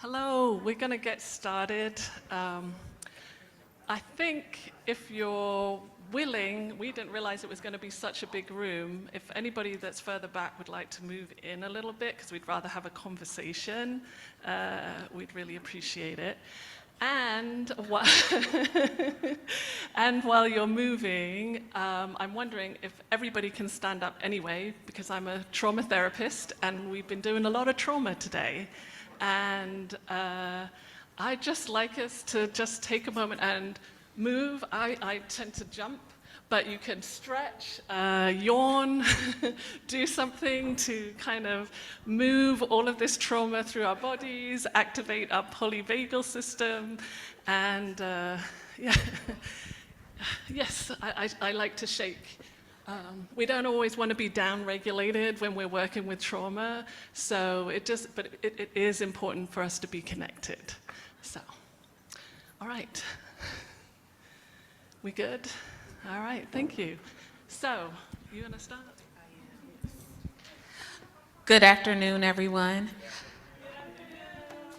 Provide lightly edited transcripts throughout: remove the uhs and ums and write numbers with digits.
Hello, we're going to get started. I think if you're willing, we didn't realize it was going to be such a big room. If anybody that's further back would like to move in a little bit, because we'd rather have a conversation, we'd really appreciate it. And while you're moving, I'm wondering if everybody can stand up anyway, because I'm a trauma therapist and we've been doing a lot of trauma today. And I'd just like us to just take a moment and move. I tend to jump, but you can stretch, yawn, do something to kind of move all of this trauma through our bodies, activate our polyvagal system, and yeah. Yes, I like to shake. We don't always want to be down-regulated when we're working with trauma, so but it is important for us to be connected. So, all right. We good? All right, thank you. So, you want to start? Good afternoon, everyone.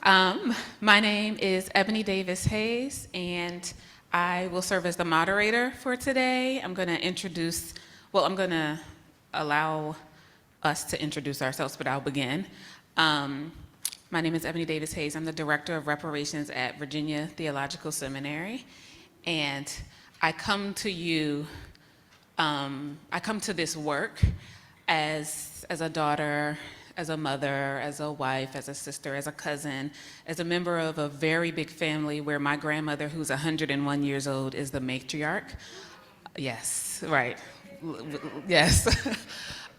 My name is Ebonee Davis Hayes, and I will serve as the moderator for today. I'm going to allow us to introduce ourselves, but I'll begin. My name is Ebonee Davis Hayes. I'm the Director of Reparations at Virginia Theological Seminary, and I come to this work as a daughter, as a mother, as a wife, as a sister, as a cousin, as a member of a very big family where my grandmother, who's 101 years old, is the matriarch. Yes, right. Yes.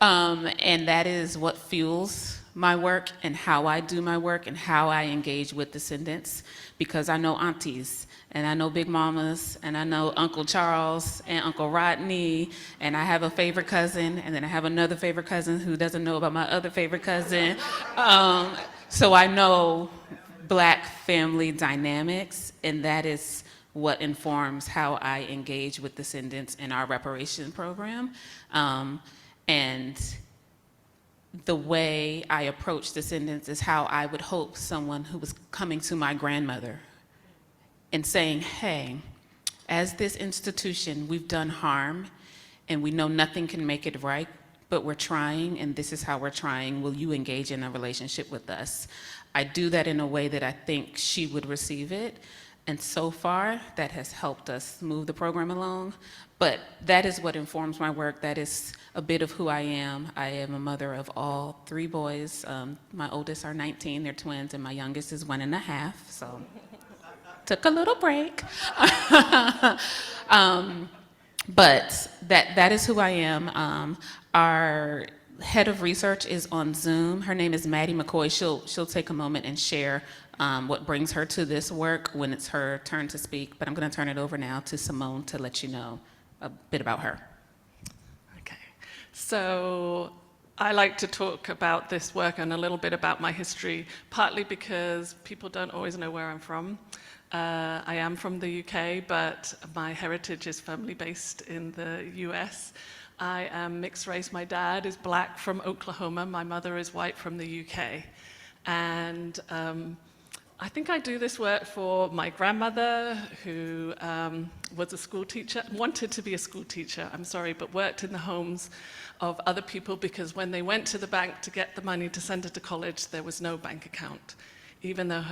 And that is what fuels my work and how I do my work and how I engage with descendants, because I know aunties and I know big mamas and I know Uncle Charles and Uncle Rodney, and I have a favorite cousin, and then I have another favorite cousin who doesn't know about my other favorite cousin. So I know Black family dynamics, and that is what informs how I engage with descendants in our reparation program. And the way I approach descendants is how I would hope someone who was coming to my grandmother and saying, hey, as this institution, we've done harm and we know nothing can make it right, but we're trying, and this is how we're trying. Will you engage in a relationship with us? I do that in a way that I think she would receive it. And so far, that has helped us move the program along. But that is what informs my work. That is a bit of who I am. I am a mother of all 3 boys. My oldest are 19, they're twins, and my youngest is 1.5, so took a little break. But that is who I am. Our head of research is on Zoom. Her name is Maddy McCoy. She'll take a moment and share what brings her to this work when it's her turn to speak. But I'm going to turn it over now to Simone to let you know a bit about her. Okay. So I like to talk about this work and a little bit about my history, partly because people don't always know where I'm from. I am from the UK, but my heritage is firmly based in the US. I am mixed race. My dad is Black from Oklahoma. My mother is white from the UK. And I think I do this work for my grandmother, who was a school teacher, wanted to be a school teacher, but worked in the homes of other people, because when they went to the bank to get the money to send her to college, there was no bank account, even though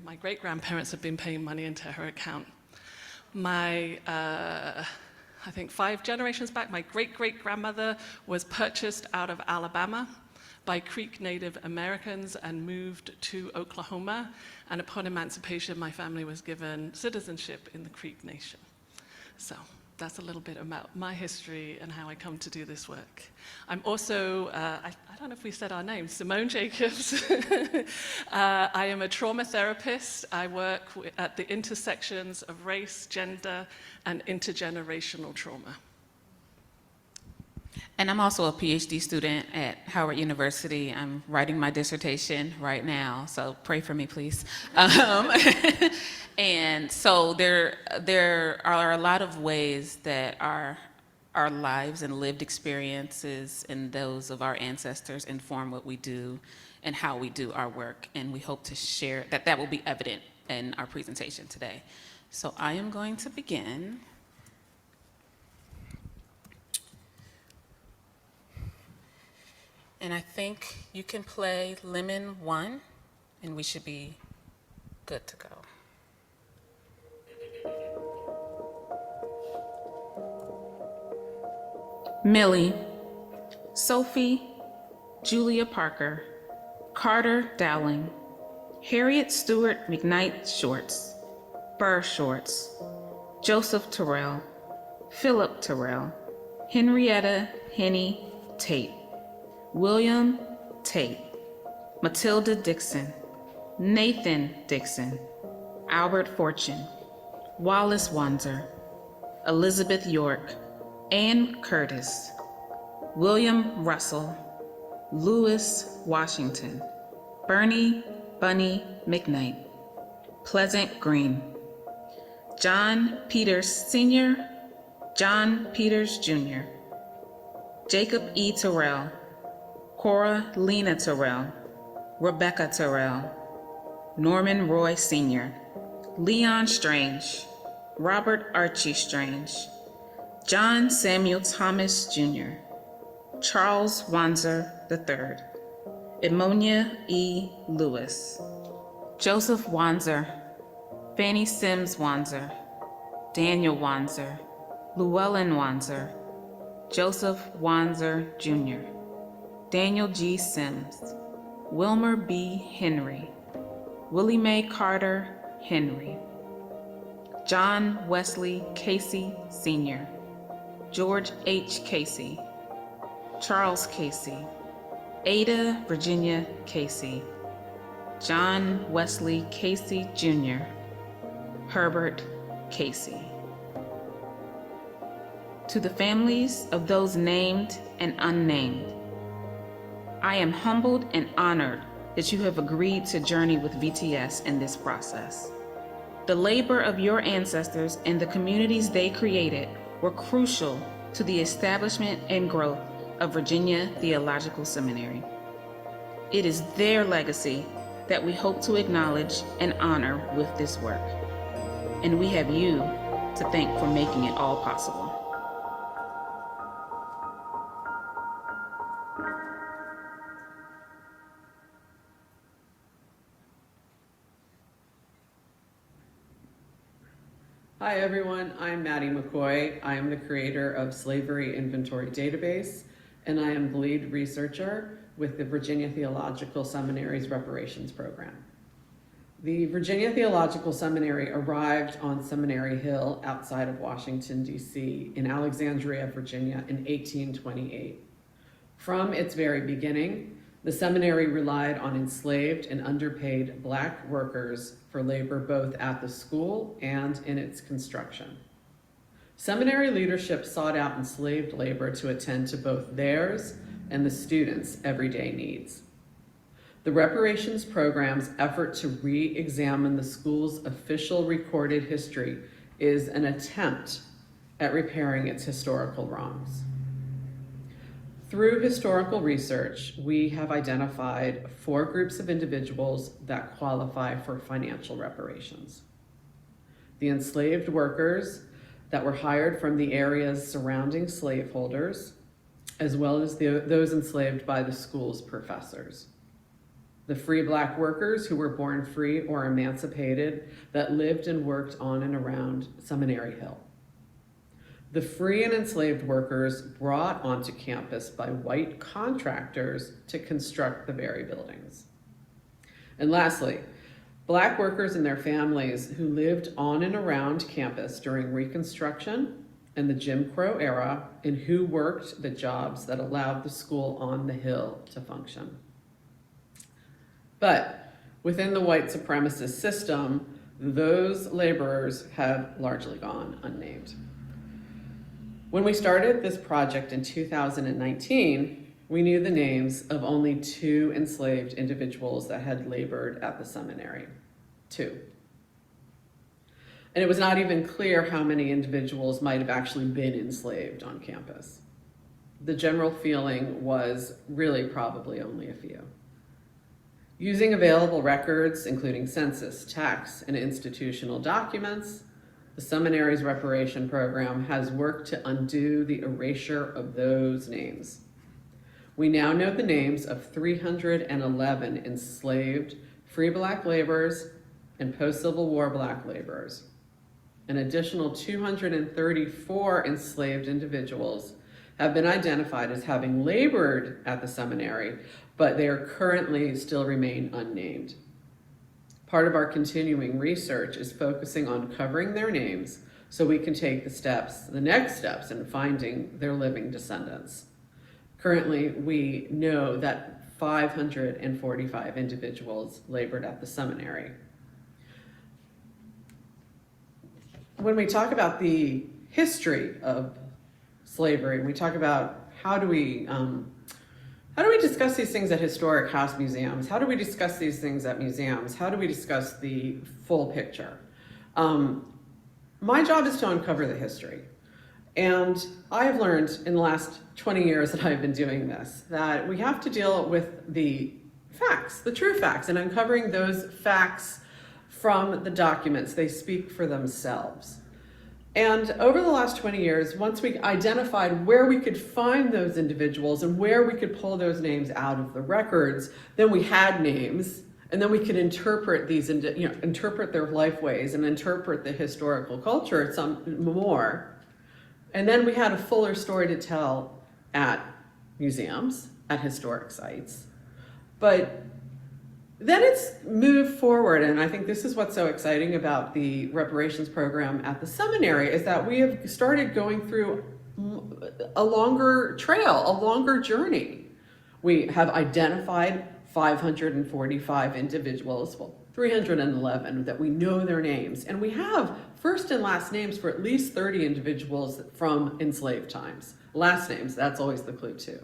my great-grandparents had been paying money into her account. I think 5 generations back, my great-great-grandmother was purchased out of Alabama by Creek Native Americans and moved to Oklahoma. And upon emancipation, my family was given citizenship in the Creek Nation. So that's a little bit about my history and how I come to do this work. I'm also, I don't know if we said our name, Simone Jacobs. I am a trauma therapist. I work at the intersections of race, gender, and intergenerational trauma. And I'm also a PhD student at Howard University. I'm writing my dissertation right now, so pray for me, please. And so there are a lot of ways that our lives and lived experiences and those of our ancestors inform what we do and how we do our work. And we hope to share that. That will be evident in our presentation today. So I am going to begin. And I think you can play Lemon 1, and we should be good to go. Millie, Sophie, Julia Parker, Carter Dowling, Harriet Stewart McKnight Shorts, Burr Shorts, Joseph Terrell, Philip Terrell, Henrietta Henny Tate, William Tate, Matilda Dixon, Nathan Dixon, Albert Fortune, Wallace Wanzer, Elizabeth York, Ann Curtis, William Russell, Lewis Washington, Bernie Bunny McKnight, Pleasant Green, John Peters Sr., John Peters Jr., Jacob E. Terrell, Cora Lena Terrell, Rebecca Terrell, Norman Roy Sr., Leon Strange, Robert Archie Strange, John Samuel Thomas Jr., Charles Wanzer III, Emonia E. Lewis, Joseph Wanzer, Fanny Sims Wanzer, Daniel Wanzer, Llewellyn Wanzer, Joseph Wanzer Jr., Daniel G. Sims, Wilmer B. Henry, Willie Mae Carter Henry, John Wesley Casey Sr., George H. Casey, Charles Casey, Ada Virginia Casey, John Wesley Casey Jr., Herbert Casey. To the families of those named and unnamed, I am humbled and honored that you have agreed to journey with VTS in this process. The labor of your ancestors and the communities they created were crucial to the establishment and growth of Virginia Theological Seminary. It is their legacy that we hope to acknowledge and honor with this work. And we have you to thank for making it all possible. Hi everyone, I'm Maddy McCoy. I am the creator of Slavery Inventory Database, and I am the lead researcher with the Virginia Theological Seminary's Reparations Program. The Virginia Theological Seminary arrived on Seminary Hill outside of Washington, D.C. in Alexandria, Virginia in 1828. From its very beginning, the seminary relied on enslaved and underpaid Black workers for labor both at the school and in its construction. Seminary leadership sought out enslaved labor to attend to both theirs and the students' everyday needs. The reparations program's effort to re-examine the school's official recorded history is an attempt at repairing its historical wrongs. Through historical research, we have identified 4 groups of individuals that qualify for financial reparations. The enslaved workers that were hired from the areas surrounding slaveholders, as well as those enslaved by the school's professors. The free Black workers who were born free or emancipated that lived and worked on and around Seminary Hill. The free and enslaved workers brought onto campus by white contractors to construct the very buildings. And lastly, Black workers and their families who lived on and around campus during Reconstruction and the Jim Crow era, and who worked the jobs that allowed the school on the Hill to function. But within the white supremacist system, those laborers have largely gone unnamed. When we started this project in 2019, we knew the names of only 2 enslaved individuals that had labored at the seminary. 2. And it was not even clear how many individuals might have actually been enslaved on campus. The general feeling was really probably only a few. Using available records, including census, tax, and institutional documents, the seminary's reparation program has worked to undo the erasure of those names. We now know the names of 311 enslaved free black laborers and post-Civil War black laborers. An additional 234 enslaved individuals have been identified as having labored at the seminary, but they are currently still remain unnamed. Part of our continuing research is focusing on covering their names so we can take the next steps in finding their living descendants. Currently, we know that 545 individuals labored at the seminary. When we talk about the history of slavery, we talk about how do we discuss these things at historic house museums? How do we discuss these things at museums? How do we discuss the full picture? My job is to uncover the history. And I have learned in the last 20 years that I've been doing this, that we have to deal with the facts, the true facts, and uncovering those facts from the documents. They speak for themselves. And over the last 20 years, once we identified where we could find those individuals and where we could pull those names out of the records, then we had names, and then we could interpret these, interpret their lifeways and interpret the historical culture some more. And then we had a fuller story to tell at museums, at historic sites. But then it's moved forward, and I think this is what's so exciting about the reparations program at the seminary, is that we have started going through a longer trail, a longer journey. We have identified 545 individuals, well, 311 that we know their names, and we have first and last names for at least 30 individuals from enslaved times. Last names, that's always the clue too.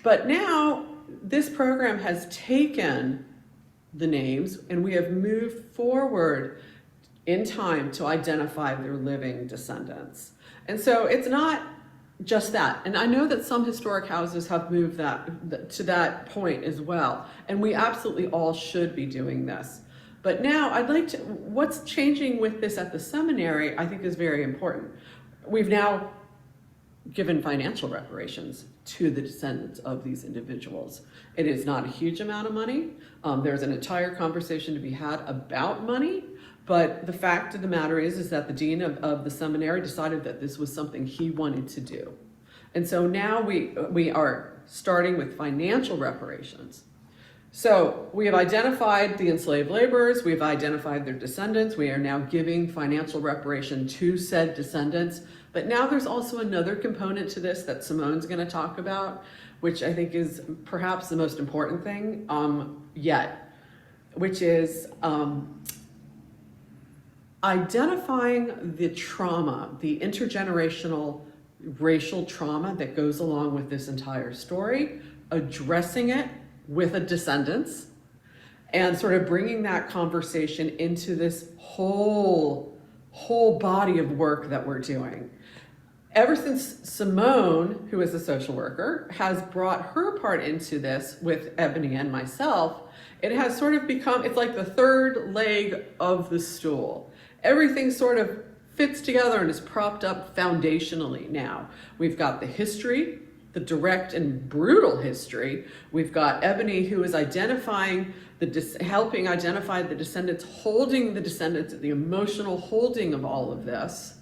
But now this program has taken the names and we have moved forward in time to identify their living descendants. And so it's not just that. And I know that some historic houses have moved to that point as well. And we absolutely all should be doing this. But now what's changing with this at the seminary, I think is very important. We've now given financial reparations to the descendants of these individuals. It is not a huge amount of money. There's an entire conversation to be had about money, but the fact of the matter is that the dean of the seminary decided that this was something he wanted to do. And so now we are starting with financial reparations. So we have identified the enslaved laborers, we've identified their descendants, we are now giving financial reparation to said descendants. But now there's also another component to this that Simone's going to talk about, which I think is perhaps the most important thing yet, which is identifying the trauma, the intergenerational racial trauma that goes along with this entire story, addressing it with the descendants, and sort of bringing that conversation into this whole body of work that we're doing. Ever since Simone, who is a social worker, has brought her part into this with Ebonee and myself, it has sort of become, it's like the third leg of the stool. Everything sort of fits together and is propped up foundationally now. We've got the history, the direct and brutal history. We've got Ebonee, who is identifying helping identify the descendants, holding the descendants, the emotional holding of all of this.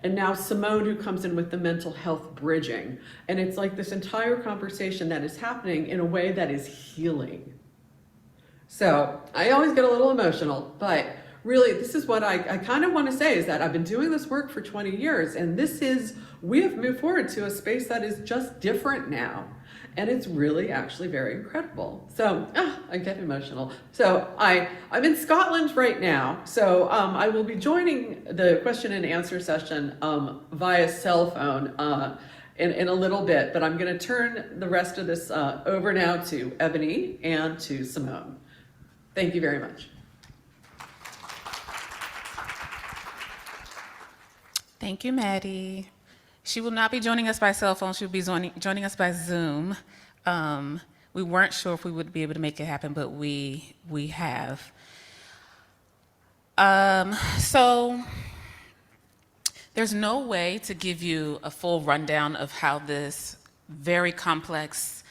And now Simone, who comes in with the mental health bridging. And it's like this entire conversation that is happening in a way that is healing. So I always get a little emotional, but really this is what I kind of want to say, is that I've been doing this work for 20 years, and we have moved forward to a space that is just different now. And it's really actually very incredible. So I get emotional. So I'm in Scotland right now. So I will be joining the question and answer session via cell phone in a little bit, but I'm going to turn the rest of this over now to Ebonee and to Simone. Thank you very much. Thank you, Maddy. She will not be joining us by cell phone. She'll be joining us by Zoom. We weren't sure if we would be able to make it happen, but we have. So there's no way to give you a full rundown of how this very complex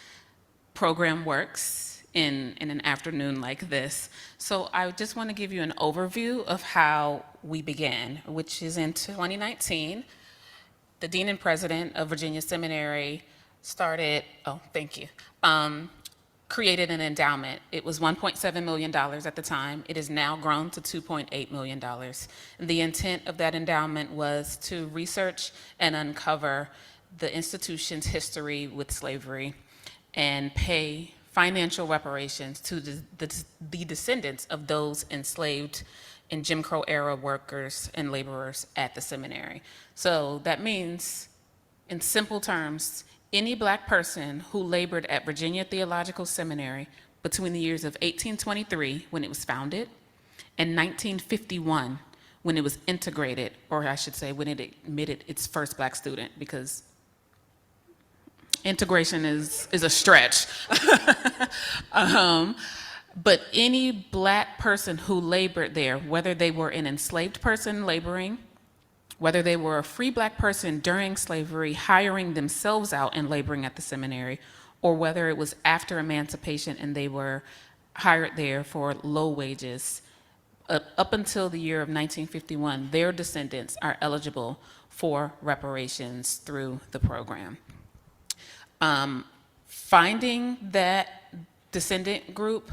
program works in an afternoon like this. So I just want to give you an overview of how we began, which is in 2019. The Dean and President of Virginia Seminary created an endowment. It was $1.7 million at the time. It has now grown to $2.8 million. And the intent of that endowment was to research and uncover the institution's history with slavery and pay financial reparations to the descendants of those enslaved and Jim Crow era workers and laborers at the seminary. So that means, in simple terms, any Black person who labored at Virginia Theological Seminary between the years of 1823, when it was founded, and 1951, when it was integrated, or I should say, when it admitted its first Black student, because integration is a stretch. But any Black person who labored there, whether they were an enslaved person laboring, whether they were a free Black person during slavery hiring themselves out and laboring at the seminary, or whether it was after emancipation and they were hired there for low wages, up until the year of 1951, their descendants are eligible for reparations through the program. Finding that descendant group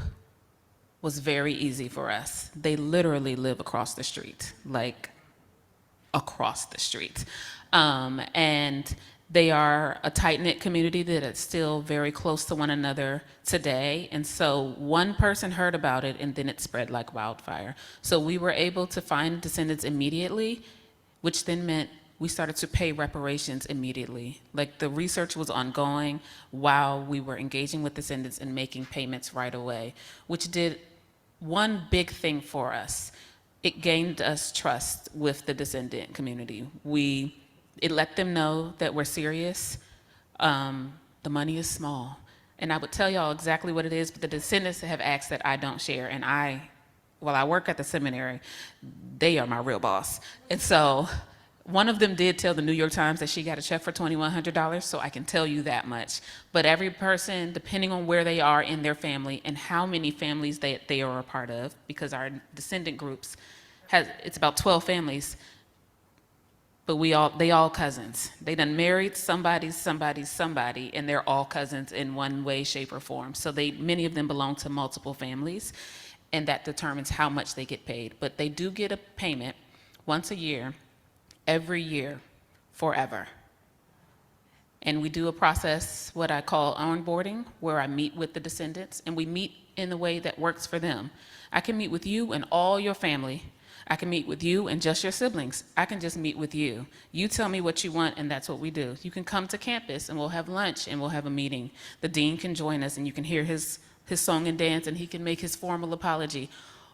was very easy for us. They literally live across the street, like across the street. And they are a tight-knit community that is still very close to one another today. And so one person heard about it and then it spread like wildfire. So we were able to find descendants immediately, which then meant we started to pay reparations immediately. Like the research was ongoing while we were engaging with descendants and making payments right away, which did one big thing for us. It gained us trust with the descendant community. It let them know that we're serious. The money is small. And I would tell y'all exactly what it is, but the descendants have asked that I don't share. And while I work at the seminary, they are my real boss. And so one of them did tell the New York Times that she got a check for $2,100, so I can tell you that much. But every person, depending on where they are in their family and how many families they are a part of, because our descendant groups, it's about 12 families, but they all cousins. They done married somebody, and they're all cousins in one way, shape, or form. So many of them belong to multiple families, and that determines how much they get paid. But they do get a payment once a year, every year, forever. And we do a process, what I call onboarding, where I meet with the descendants, and we meet in the way that works for them. I can meet with you and all your family. I can meet with you and just your siblings. I can just meet with you. You tell me what you want, and that's what we do. You can come to campus, and we'll have lunch, and we'll have a meeting. The dean can join us, and you can hear his song and dance, and he can make his formal apology.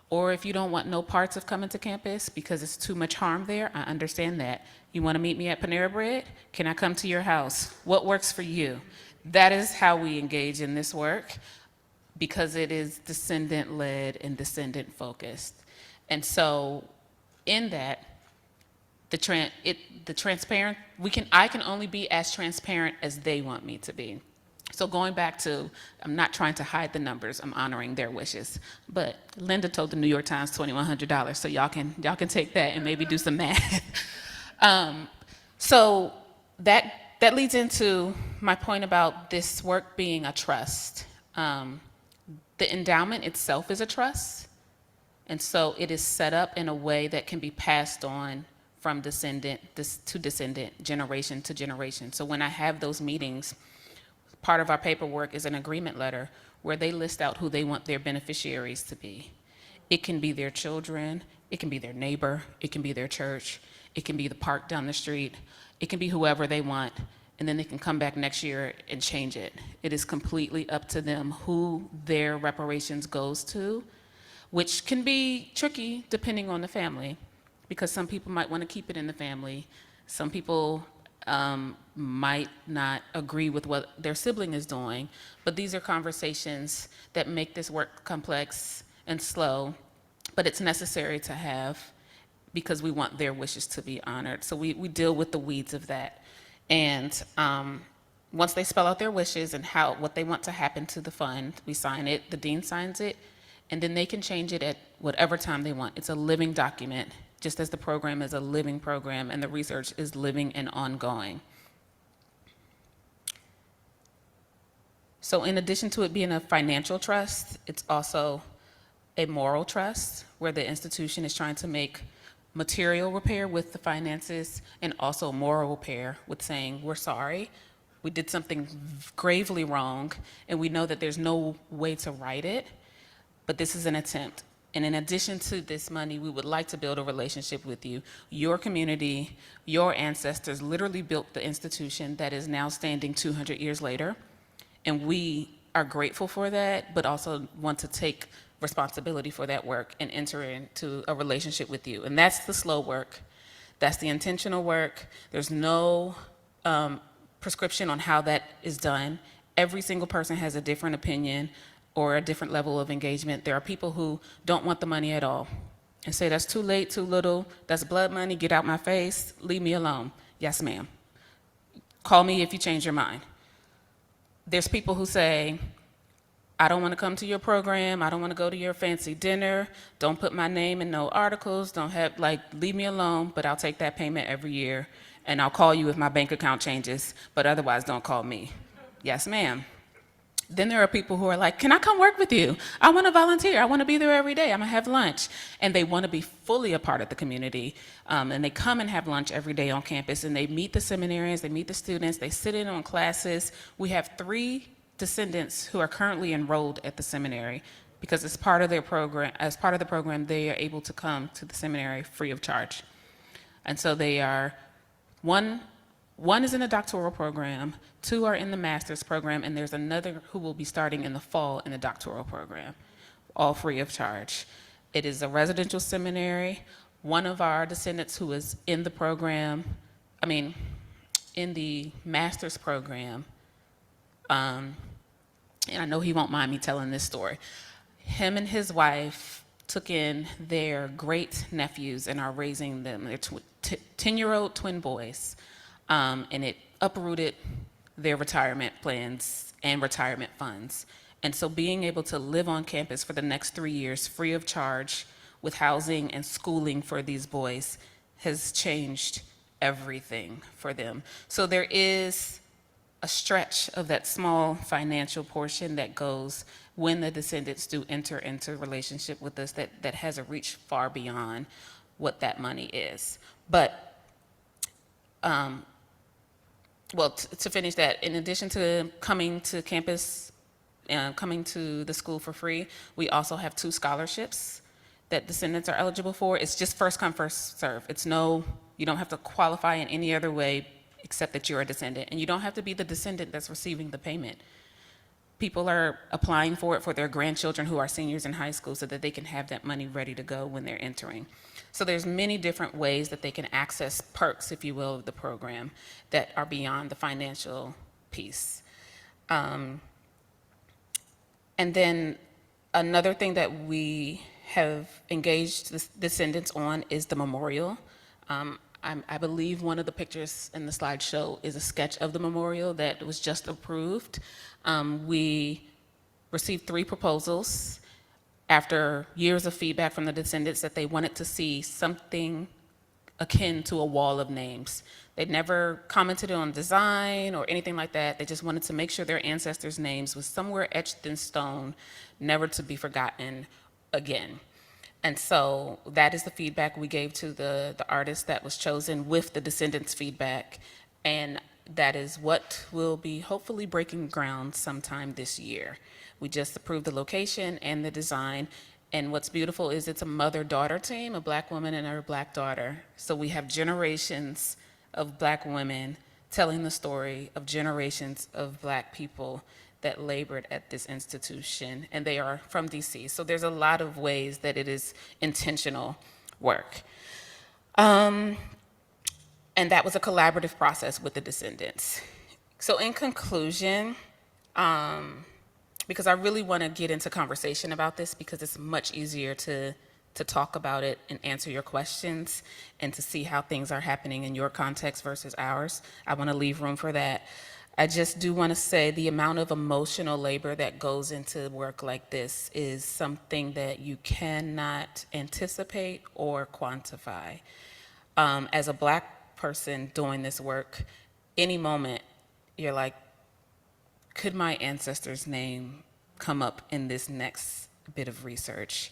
Or if you don't want no parts of coming to campus because it's too much harm there, I understand that. You want to meet me at Panera Bread? Can I come to your house? What works for you? That is how we engage in this work, because it is descendant-led and descendant-focused. And so in that, I can only be as transparent as they want me to be. So going back to, I'm not trying to hide the numbers, I'm honoring their wishes. But Linda told the New York Times $2,100, so y'all can take that and maybe do some math. So that leads into my point about this work being a trust. The endowment itself is a trust, and so it is set up in a way that can be passed on from descendant to descendant, generation to generation. So when I have those meetings, part of our paperwork is an agreement letter where they list out who they want their beneficiaries to be. It can be their children, it can be their neighbor, it can be their church, it can be the park down the street, it can be whoever they want, and then they can come back next year and change it. It is completely up to them who their reparations goes to, which can be tricky depending on the family, because some people might want to keep it in the family. Some people might not agree with what their sibling is doing, but these are conversations that make this work complex and slow, but it's necessary to have because we want their wishes to be honored. So we deal with the weeds of that. And once they spell out their wishes and what they want to happen to the fund, we sign it, the dean signs it, and then they can change it at whatever time they want. It's a living document, just as the program is a living program and the research is living and ongoing. So in addition to it being a financial trust, it's also a moral trust where the institution is trying to make material repair with the finances and also moral repair with saying, we're sorry, we did something gravely wrong, and we know that there's no way to right it, but this is an attempt. And in addition to this money, we would like to build a relationship with you. Your community, your ancestors literally built the institution that is now standing 200 years later. And we are grateful for that, but also want to take responsibility for that work and enter into a relationship with you. And that's the slow work. That's the intentional work. There's no prescription on how that is done. Every single person has a different opinion or a different level of engagement. There are people who don't want the money at all and say, that's too late, too little, that's blood money, get out my face, leave me alone. Yes, ma'am. Call me if you change your mind. There's people who say, I don't want to come to your program, I don't want to go to your fancy dinner, don't put my name in no articles, don't have, leave me alone, but I'll take that payment every year, and I'll call you if my bank account changes, but otherwise don't call me. Yes, ma'am. Then there are people who are like, can I come work with you? I want to volunteer. I want to be there every day. I'm going to have lunch. And they want to be fully a part of the community. And they come and have lunch every day on campus. And they meet the seminarians. They meet the students. They sit in on classes. We have 3 descendants who are currently enrolled at the seminary because as part of their program, they are able to come to the seminary free of charge. And so they are, one is in a doctoral program, 2 are in the master's program, and there's another who will be starting in the fall in the doctoral program, all free of charge. It is a residential seminary. One of our descendants who is in the program, in the master's program, and I know he won't mind me telling this story. Him and his wife took in their great nephews and are raising them. They're 10-year-old twin boys. And it uprooted their retirement plans and retirement funds. And so being able to live on campus for the next 3 years free of charge with housing and schooling for these boys has changed everything for them. So there is a stretch of that small financial portion that goes when the descendants do enter into relationship with us that has a reach far beyond what that money is. But to finish that, in addition to coming to campus and coming to the school for free, we also have 2 scholarships that descendants are eligible for. It's just first come, first serve. You don't have to qualify in any other way except that you're a descendant. And you don't have to be the descendant that's receiving the payment. People are applying for it for their grandchildren who are seniors in high school so that they can have that money ready to go when they're entering. So there's many different ways that they can access perks, if you will, of the program that are beyond the financial piece. And then another thing that we have engaged the descendants on is the memorial. I believe one of the pictures in the slideshow is a sketch of the memorial that was just approved. We received 3 proposals after years of feedback from the descendants that they wanted to see something akin to a wall of names. They'd never commented on design or anything like that. They just wanted to make sure their ancestors' names was somewhere etched in stone, never to be forgotten again. And so that is the feedback we gave to the artist that was chosen with the descendants' feedback. And that is what will be hopefully breaking ground sometime this year. We just approved the location and the design. And what's beautiful is it's a mother-daughter team, a Black woman and her Black daughter. So we have generations of Black women telling the story of generations of Black people that labored at this institution, and they are from DC. So there's a lot of ways that it is intentional work. And And that was a collaborative process with the descendants. So in conclusion, because I really want to get into conversation about this because it's much easier to talk about it and answer your questions and to see how things are happening in your context versus ours. I want to leave room for that. I just do want to say the amount of emotional labor that goes into work like this is something that you cannot anticipate or quantify. As a Black person doing this work, any moment you're like, could my ancestor's name come up in this next bit of research?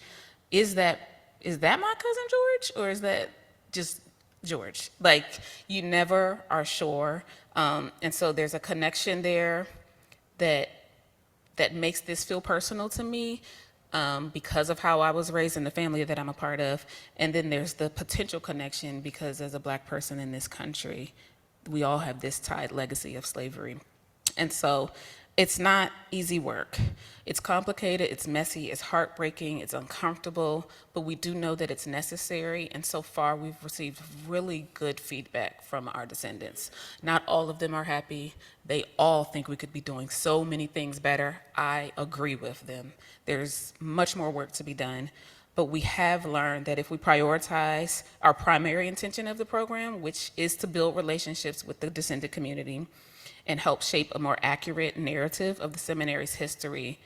Is that my cousin George, or is that just George? Like, you never are sure. And so there's a connection there that makes this feel personal to me because of how I was raised in the family that I'm a part of. And then there's the potential connection because as a Black person in this country, we all have this tied legacy of slavery. And so it's not easy work. It's complicated, it's messy, it's heartbreaking, it's uncomfortable, but we do know that it's necessary. And so far, we've received really good feedback from our descendants. Not all of them are happy. They all think we could be doing so many things better. I agree with them. There's much more work to be done. But we have learned that if we prioritize our primary intention of the program, which is to build relationships with the descendant community, and help shape a more accurate narrative of the seminary's history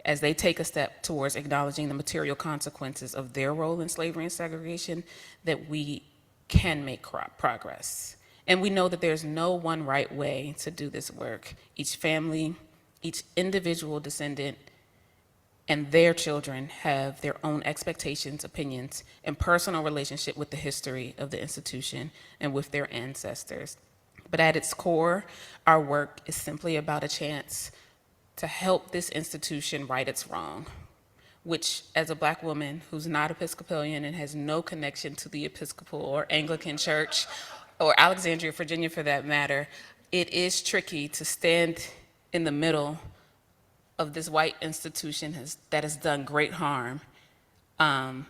as they take a step towards acknowledging the material consequences of their role in slavery and segregation, that we can make progress. And we know that there's no one right way to do this work. Each family, each individual descendant, and their children have their own expectations, opinions, and personal relationship with the history of the institution and with their ancestors. But at its core, our work is simply about a chance to help this institution right its wrong, which, as a Black woman who's not Episcopalian and has no connection to the Episcopal or Anglican Church, or Alexandria, Virginia for that matter, it is tricky to stand in the middle of this white institution that has done great harm, and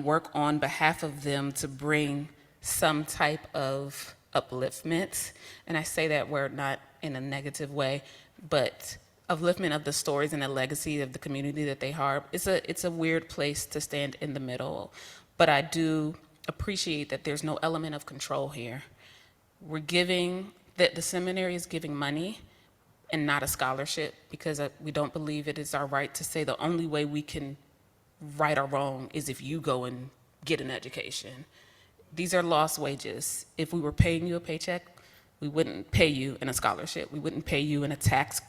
work on behalf of them to bring some type of upliftment. And I say that word not in a negative way, but upliftment of the stories and the legacy of the community that they harm. It's a weird place to stand in the middle, but I do appreciate that there's no element of control here. That the seminary is giving money and not a scholarship, because we don't believe it is our right to say the only way we can right or wrong is if you go and get an education. These are lost wages. If we were paying you a paycheck, we wouldn't pay you in a scholarship. We wouldn't pay you in a tax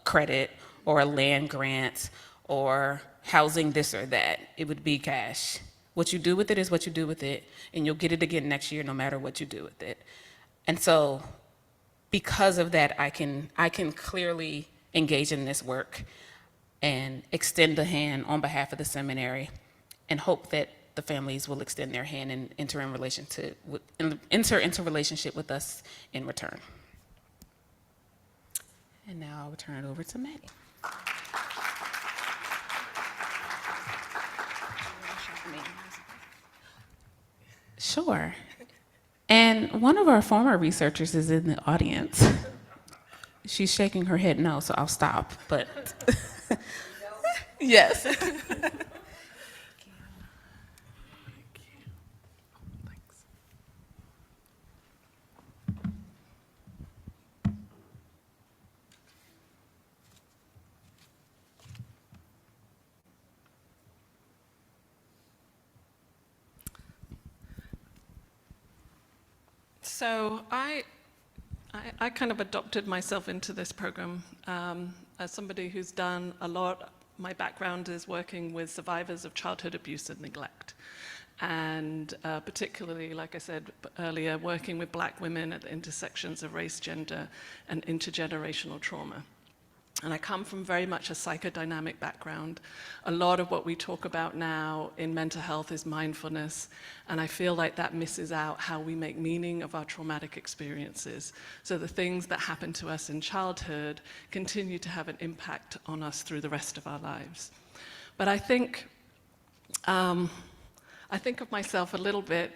credit or a land grant or housing this or that. It would be cash. What you do with it is what you do with it, and you'll get it again next year no matter what you do with it. And so because of that, I can clearly engage in this work and extend a hand on behalf of the seminary and hope that the families will extend their hand and enter into relationship with us in return. And now I will turn it over to Maddy. Sure. And one of our former researchers is in the audience. She's shaking her head no, so I'll stop, but yes. So I kind of adopted myself into this program as somebody who's done a lot. My background is working with survivors of childhood abuse and neglect, and particularly, like I said earlier, working with Black women at the intersections of race, gender, and intergenerational trauma. And I come from very much a psychodynamic background. A lot of what we talk about now in mental health is mindfulness, and I feel like that misses out how we make meaning of our traumatic experiences. So the things that happen to us in childhood continue to have an impact on us through the rest of our lives. But I think of myself a little bit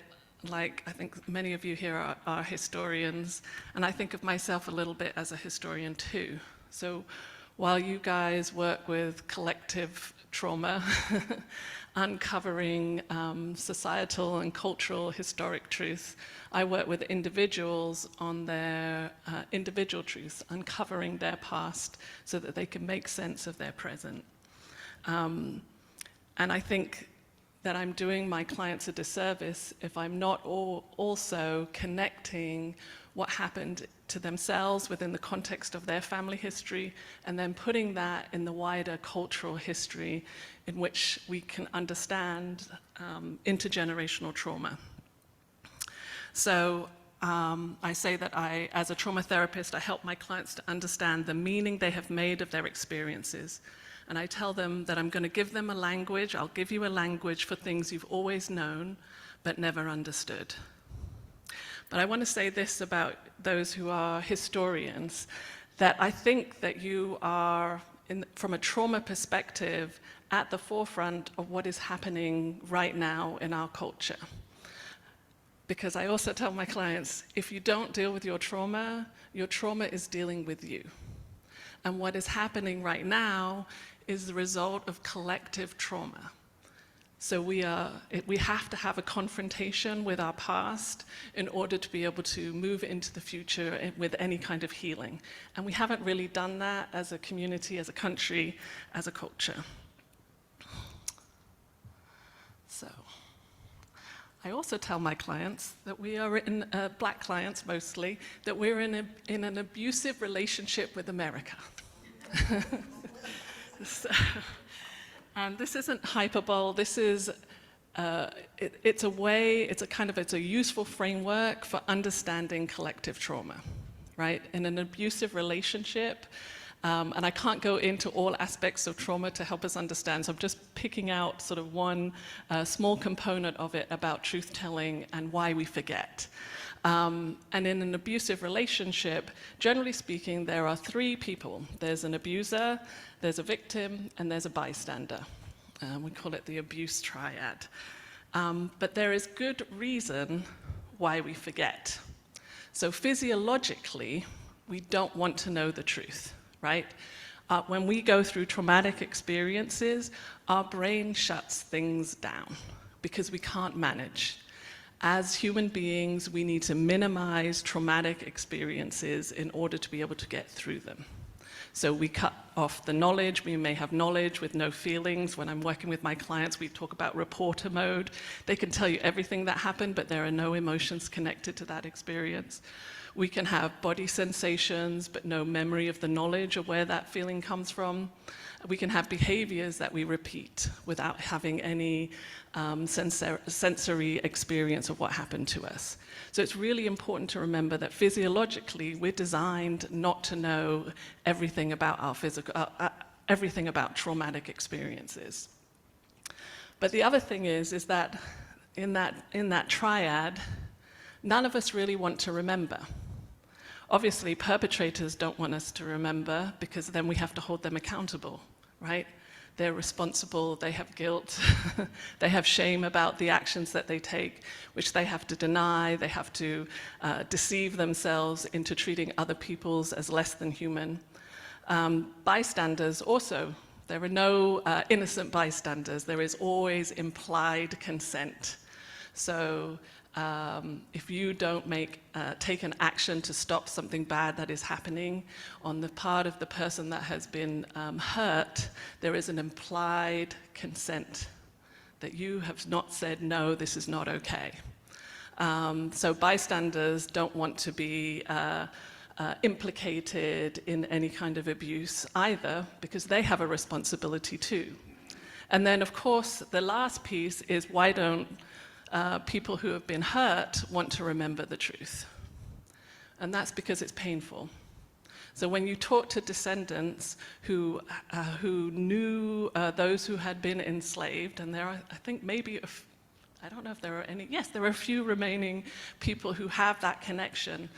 like I think many of you here are historians, and I think of myself a little bit as a historian too. So while you guys work with collective trauma, uncovering societal and cultural historic truth, I work with individuals on their individual truths, uncovering their past so that they can make sense of their present. And I think that I'm doing my clients a disservice if I'm not also connecting what happened to themselves within the context of their family history, and then putting that in the wider cultural history in which we can understand intergenerational trauma. So I say that as a trauma therapist, I help my clients to understand the meaning they have made of their experiences. And I tell them that I'm going to give them a language. I'll give you a language for things you've always known but never understood. But I want to say this about those who are historians, that I think that you are, from a trauma perspective, at the forefront of what is happening right now in our culture. Because I also tell my clients, if you don't deal with your trauma is dealing with you. And what is happening right now is the result of collective trauma. So we have to have a confrontation with our past in order to be able to move into the future with any kind of healing. And we haven't really done that as a community, as a country, as a culture. So I also tell my clients that we are black clients mostly, that we're in an abusive relationship with America. So, and this isn't hyperbole, this is, it's a useful framework for understanding collective trauma, right? In an abusive relationship, and I can't go into all aspects of trauma to help us understand, so I'm just picking out sort of one small component of it about truth-telling and why we forget. And in an abusive relationship, generally speaking, there are three people. There's an abuser, there's a victim, and there's a bystander. We call it the abuse triad. But there is good reason why we forget. So physiologically, we don't want to know the truth, right? When we go through traumatic experiences, our brain shuts things down because we can't manage. As human beings, we need to minimize traumatic experiences in order to be able to get through them. So we cut off the knowledge. We may have knowledge with no feelings. When I'm working with my clients, we talk about reporter mode. They can tell you everything that happened, but there are no emotions connected to that experience. We can have body sensations, but no memory of the knowledge of where that feeling comes from. We can have behaviors that we repeat without having any sensory experience of what happened to us. So it's really important to remember that physiologically, we're designed not to know everything about our everything about traumatic experiences. But the other thing is that in that triad, none of us really want to remember. Obviously, perpetrators don't want us to remember because then we have to hold them accountable, right? They're responsible, they have guilt, they have shame about the actions that they take, which they have to deny, they have to deceive themselves into treating other peoples as less than human. Bystanders also, there are no innocent bystanders, there is always implied consent. So if you don't take an action to stop something bad that is happening on the part of the person that has been hurt, there is an implied consent that you have not said, no, this is not okay. So bystanders don't want to be implicated in any kind of abuse either, because they have a responsibility too. And then, of course, the last piece is why don't people who have been hurt want to remember the truth. And that's because it's painful. So when you talk to descendants who knew those who had been enslaved, and there are, I think maybe, I don't know if there are any, yes, there are a few remaining people who have that connection.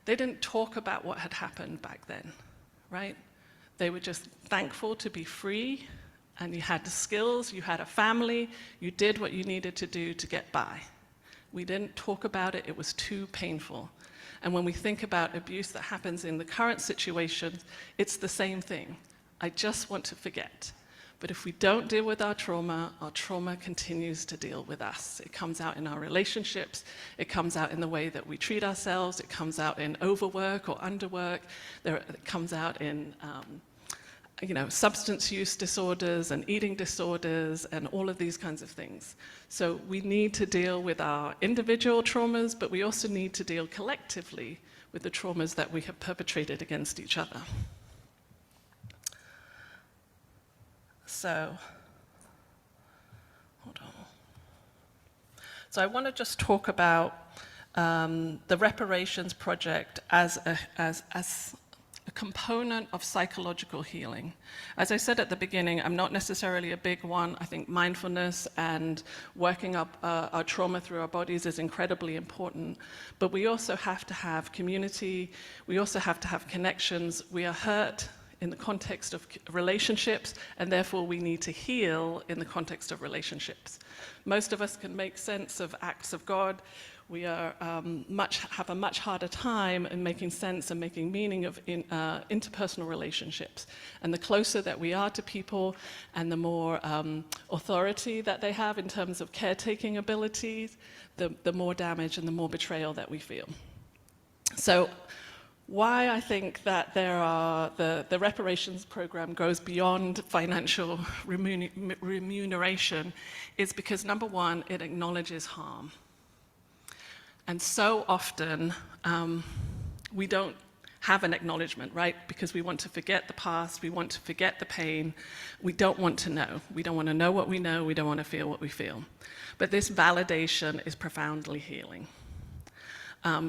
They didn't talk about what had happened back then, right? They were just thankful to be free, and you had the skills, you had a family, you did what you needed to do to get by. We didn't talk about it. It was too painful. And when we think about abuse that happens in the current situation, it's the same thing. I just want to forget. But if we don't deal with our trauma continues to deal with us. It comes out in our relationships. It comes out in the way that we treat ourselves. It comes out in overwork or underwork. It comes out in substance use disorders and eating disorders and all of these kinds of things. So we need to deal with our individual traumas, but we also need to deal collectively with the traumas that we have perpetrated against each other. So, hold on. So I want to just talk about the reparations project as a component of psychological healing. As I said at the beginning, I'm not necessarily a big one. I think mindfulness and working up our trauma through our bodies is incredibly important. But we also have to have community. We also have to have connections. We are hurt in the context of relationships, and therefore we need to heal in the context of relationships. Most of us can make sense of acts of God. We are have a much harder time in making sense and making meaning of interpersonal relationships. And the closer that we are to people and the more authority that they have in terms of caretaking abilities, the more damage and the more betrayal that we feel. So why I think that the reparations program goes beyond financial remuneration is because, number one, it acknowledges harm. And so often, we don't have an acknowledgement, right? Because we want to forget the past, we want to forget the pain, we don't want to know. We don't want to know what we know, we don't want to feel what we feel. But this validation is profoundly healing.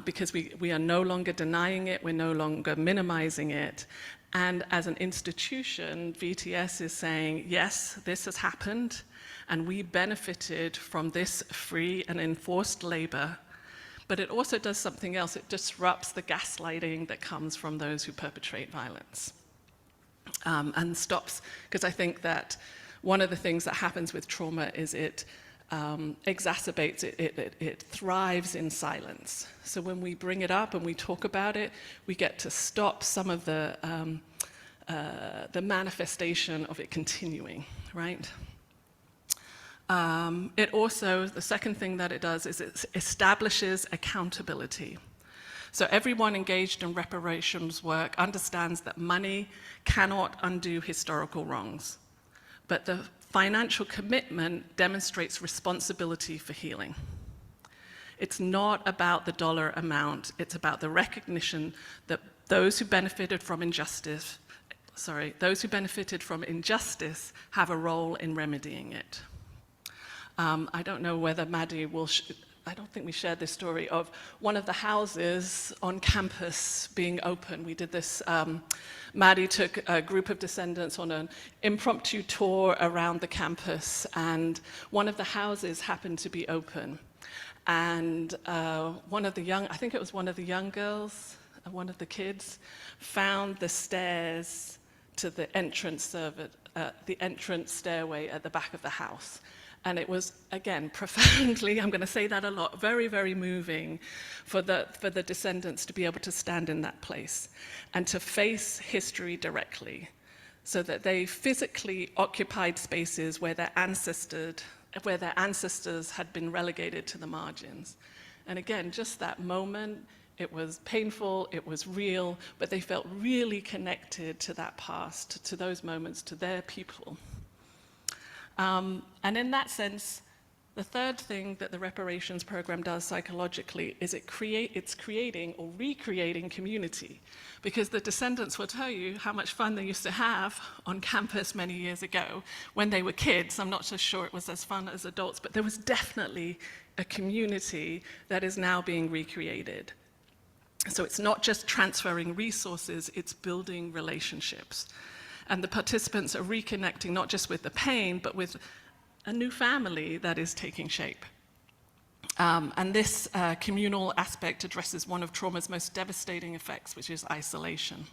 Because we are no longer denying it, we're no longer minimizing it. And as an institution, VTS is saying, yes, this has happened, and we benefited from this free and enforced labor. But it also does something else. It disrupts the gaslighting that comes from those who perpetrate violence. And stops, because I think that one of the things that happens with trauma is it exacerbates, it thrives in silence. So when we bring it up and we talk about it, we get to stop some of the manifestation of it continuing, right? It also, the second thing that it does is it establishes accountability. So everyone engaged in reparations work understands that money cannot undo historical wrongs, but the financial commitment demonstrates responsibility for healing. It's not about the dollar amount, it's about the recognition that those who benefited from injustice have a role in remedying it. I don't know whether Maddy will, I don't think we shared this story of one of the houses on campus being open. We did this, Maddy took a group of descendants on an impromptu tour around the campus, and one of the houses happened to be open. And one of the young girls, one of the kids, found the stairs to the entrance stairway at the back of the house. And it was, again, profoundly, I'm going to say that a lot, very, very moving for the descendants to be able to stand in that place and to face history directly, so that they physically occupied spaces where their ancestors had been relegated to the margins. And again, just that moment, it was painful, it was real, but they felt really connected to that past, to those moments, to their people. And in that sense, the third thing that the reparations program does psychologically is it's creating or recreating community. Because the descendants will tell you how much fun they used to have on campus many years ago when they were kids. I'm not so sure it was as fun as adults, but there was definitely a community that is now being recreated. So it's not just transferring resources, it's building relationships. And the participants are reconnecting not just with the pain, but with a new family that is taking shape. And this communal aspect addresses one of trauma's most devastating effects, which is isolation.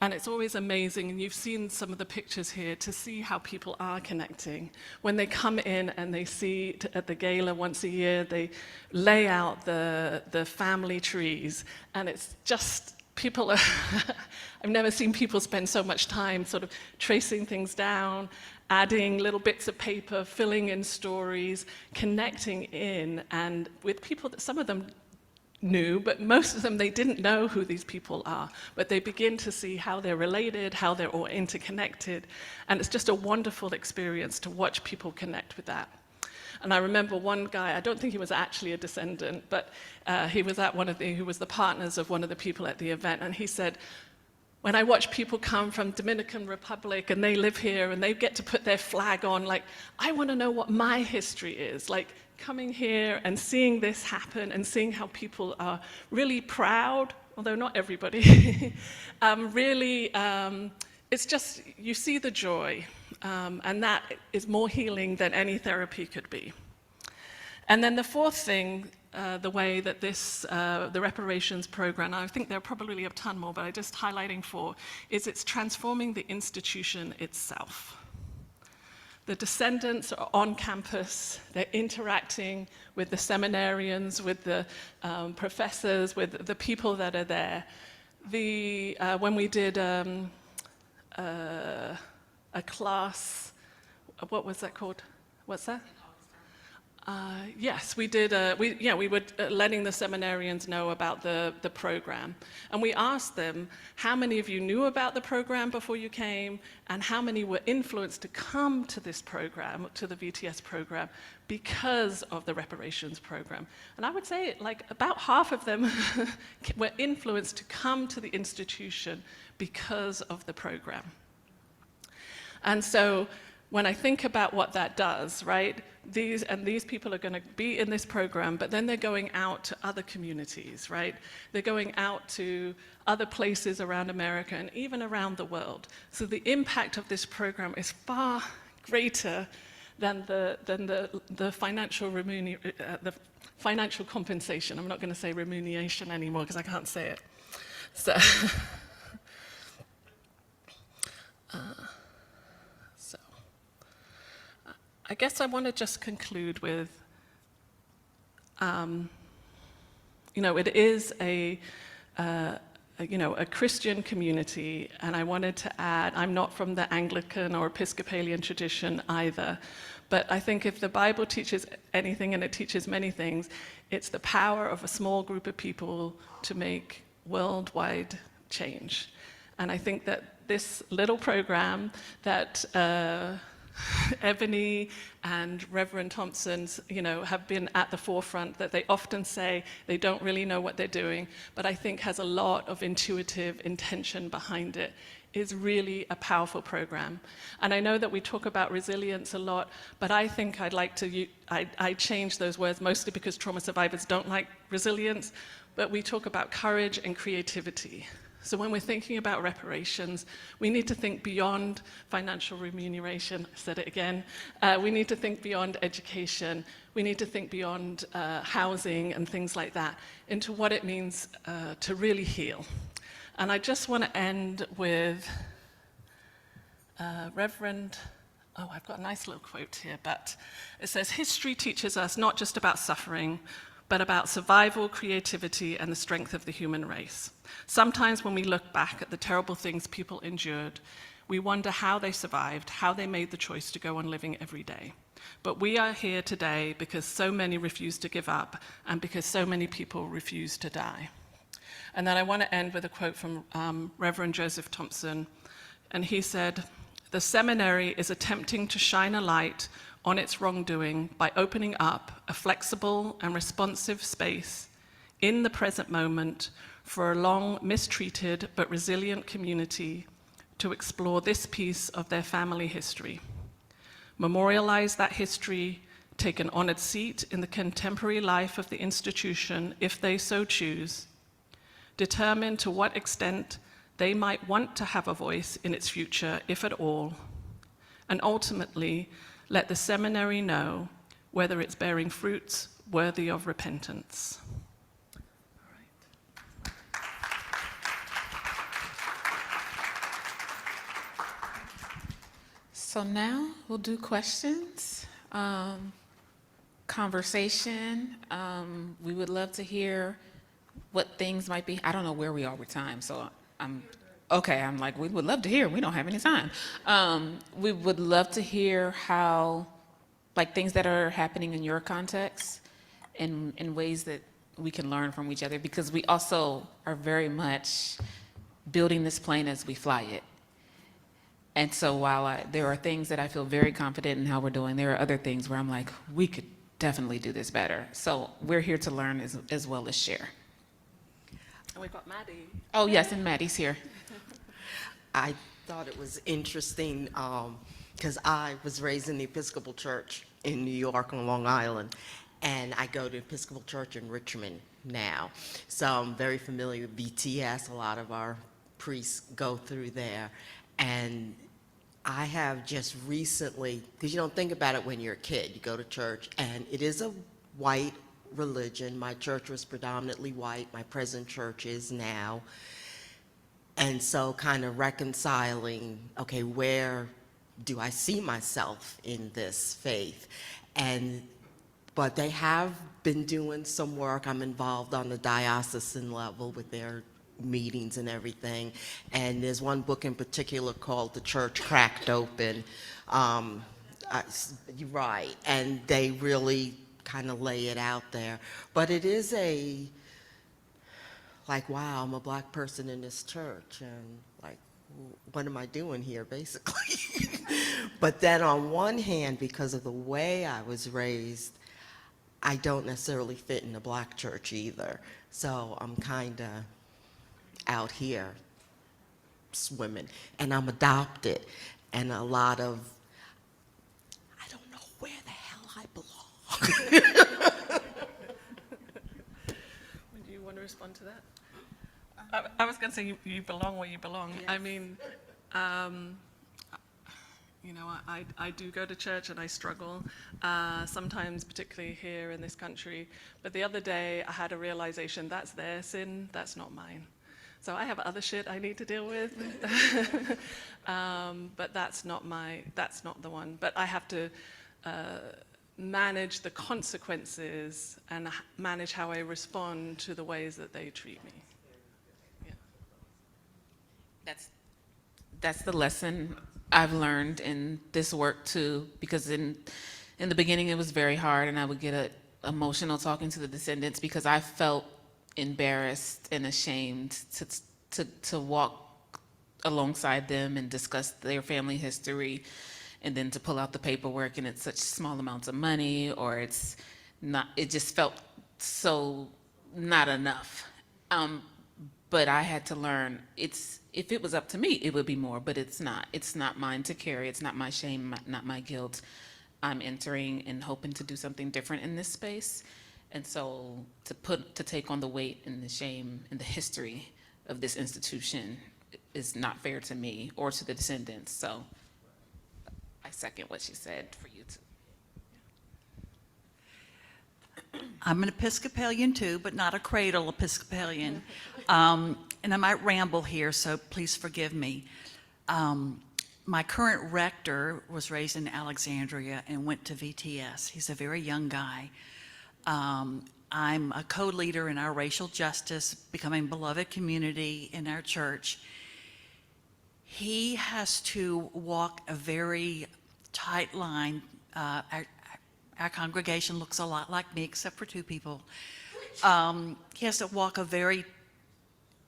And it's always amazing, and you've seen some of the pictures here, to see how people are connecting. When they come in and they see at the gala once a year, they lay out the family trees, and it's just, people are, I've never seen people spend so much time sort of tracing things down, adding little bits of paper, filling in stories, connecting in, and with people that some of them knew, but most of them, they didn't know who these people are, but they begin to see how they're related, how they're all interconnected, and it's just a wonderful experience to watch people connect with that. And I remember one guy, I don't think he was actually a descendant, but he was at who was the partners of one of the people at the event, and he said, when I watch people come from Dominican Republic and they live here and they get to put their flag on, like, I want to know what my history is. Like, coming here and seeing this happen and seeing how people are really proud, although not everybody, it's just, you see the joy, and that is more healing than any therapy could be. And then the fourth thing, the way that the reparations program, I think there are probably a ton more, but I'm just highlighting 4, is it's transforming the institution itself. The descendants are on campus, they're interacting with the seminarians, with the professors, with the people that are there. When we did a class, what was that called? What's that? Yes, we did. We were letting the seminarians know about the program, and we asked them how many of you knew about the program before you came, and how many were influenced to come to this program, to the VTS program, because of the reparations program. And I would say, like, about half of them were influenced to come to the institution because of the program. And so, when I think about what that does, right, these people are going to be in this program, but then they're going out to other communities, right? They're going out to other places around America and even around the world. So the impact of this program is far greater than the financial compensation. I'm not going to say remuneration anymore because I can't say it. So. I guess I want to just conclude with, it is a Christian community, and I wanted to add, I'm not from the Anglican or Episcopalian tradition either, but I think if the Bible teaches anything, and it teaches many things, it's the power of a small group of people to make worldwide change. And I think that this little program that Ebonee and Reverend Thompson's, have been at the forefront, that they often say they don't really know what they're doing, but I think has a lot of intuitive intention behind it, is really a powerful program. And I know that we talk about resilience a lot, but I think I'd like to, I change those words mostly because trauma survivors don't like resilience, but we talk about courage and creativity. So when we're thinking about reparations, we need to think beyond financial remuneration. I said it again. We need to think beyond education. We need to think beyond housing and things like that, into what it means to really heal. And I just want to end with Reverend, I've got a nice little quote here, but it says, "History teaches us not just about suffering, but about survival, creativity, and the strength of the human race. Sometimes when we look back at the terrible things people endured, we wonder how they survived, how they made the choice to go on living every day. But we are here today because so many refuse to give up and because so many people refuse to die." And then I want to end with a quote from Reverend Joseph Thompson, and he said, "The seminary is attempting to shine a light on its wrongdoing by opening up a flexible and responsive space in the present moment for a long mistreated but resilient community to explore this piece of their family history, memorialize that history, take an honored seat in the contemporary life of the institution if they so choose, determine to what extent they might want to have a voice in its future, if at all, and ultimately let the seminary know whether it's bearing fruits worthy of repentance." All right. So now we'll do questions, conversation. We would love to hear what things might be. I don't know where we are with time, so I'm like, we would love to hear. We don't have any time. We would love to hear how, like, things that are happening in your context and in ways that we can learn from each other, because we also are very much building this plane as we fly it. And so while there are things that I feel very confident in how we're doing, there are other things where I'm like, we could definitely do this better. So we're here to learn as well as share. And we've got Maddy. Oh, yes, and Maddie's here. I thought it was interesting because I was raised in the Episcopal Church in New York on Long Island, and I go to Episcopal Church in Richmond now. So I'm very familiar with VTS. A lot of our priests go through there. And I have just recently, because you don't think about it when you're a kid, you go to church, and it is a white religion. My church was predominantly white. My present church is now. And so kind of reconciling, okay, where do I see myself in this faith? But they have been doing some work. I'm involved on the diocesan level with their meetings and everything. And there's one book in particular called The Church Cracked Open. You're right. And they really kind of lay it out there. But it is like, wow, I'm a black person in this church, and like, what am I doing here, basically? But then on one hand, because of the way I was raised, I don't necessarily fit in the black church either. So I'm kind of out here swimming, and I'm adopted, and a lot of, I don't know where the hell I belong. Would you want to respond to that? I was going to say you belong where you belong. Yes. I mean, you know, I do go to church and I struggle, sometimes particularly here in this country. But the other day I had a realization, that's their sin, that's not mine. So I have other shit I need to deal with. But that's not the one. But I have to manage the consequences and manage how I respond to the ways that they treat me. That's the lesson I've learned in this work too, because in the beginning it was very hard, and I would get emotional talking to the descendants because I felt embarrassed and ashamed to walk alongside them and discuss their family history, and then to pull out the paperwork and it's such small amounts of money, or it just felt so not enough. But I had to learn, if it was up to me, it would be more, but it's not. It's not mine to carry. It's not my shame, not my guilt. I'm entering and hoping to do something different in this space. And so to take on the weight and the shame and the history of this institution is not fair to me or to the descendants. So I second what she said for you too. I'm an Episcopalian too, but not a cradle Episcopalian. And I might ramble here, so please forgive me. My current rector was raised in Alexandria and went to VTS. He's a very young guy. I'm a co-leader in our racial justice, becoming beloved community in our church. He has to walk a very tight line. Our congregation looks a lot like me, except for two people. He has to walk a very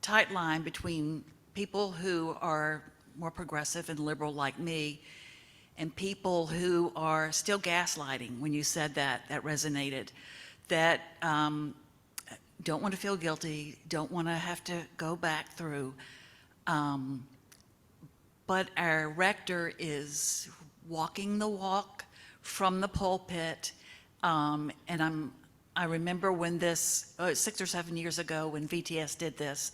tight line between people who are more progressive and liberal like me and people who are still gaslighting. When you said that resonated. That don't want to feel guilty, don't want to have to go back through. But our rector is walking the walk from the pulpit, and I remember when 6 or 7 years ago when VTS did this,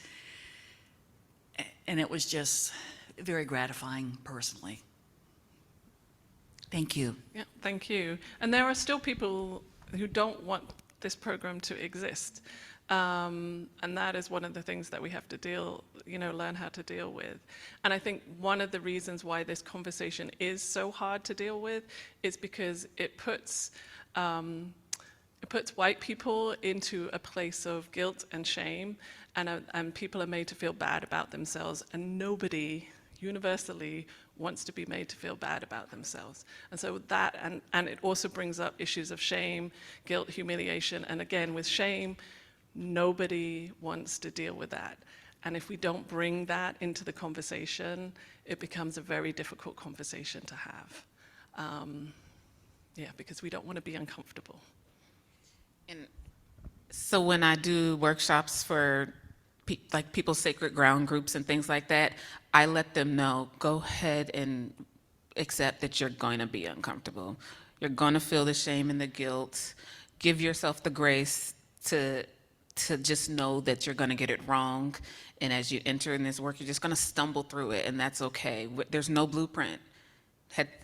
and it was just very gratifying personally. Thank you. Yeah, thank you. And there are still people who don't want this program to exist. And that is one of the things that we have to learn how to deal with. And I think one of the reasons why this conversation is so hard to deal with is because it puts white people into a place of guilt and shame, and people are made to feel bad about themselves, and nobody universally wants to be made to feel bad about themselves. And so that, and it also brings up issues of shame, guilt, humiliation, and again, with shame, nobody wants to deal with that. And if we don't bring that into the conversation, it becomes a very difficult conversation to have. Because we don't want to be uncomfortable. And so when I do workshops for like people's sacred ground groups and things like that, I let them know, go ahead and accept that you're going to be uncomfortable. You're going to feel the shame and the guilt. Give yourself the grace to just know that you're going to get it wrong. And as you enter in this work, you're just going to stumble through it, and that's okay. There's no blueprint.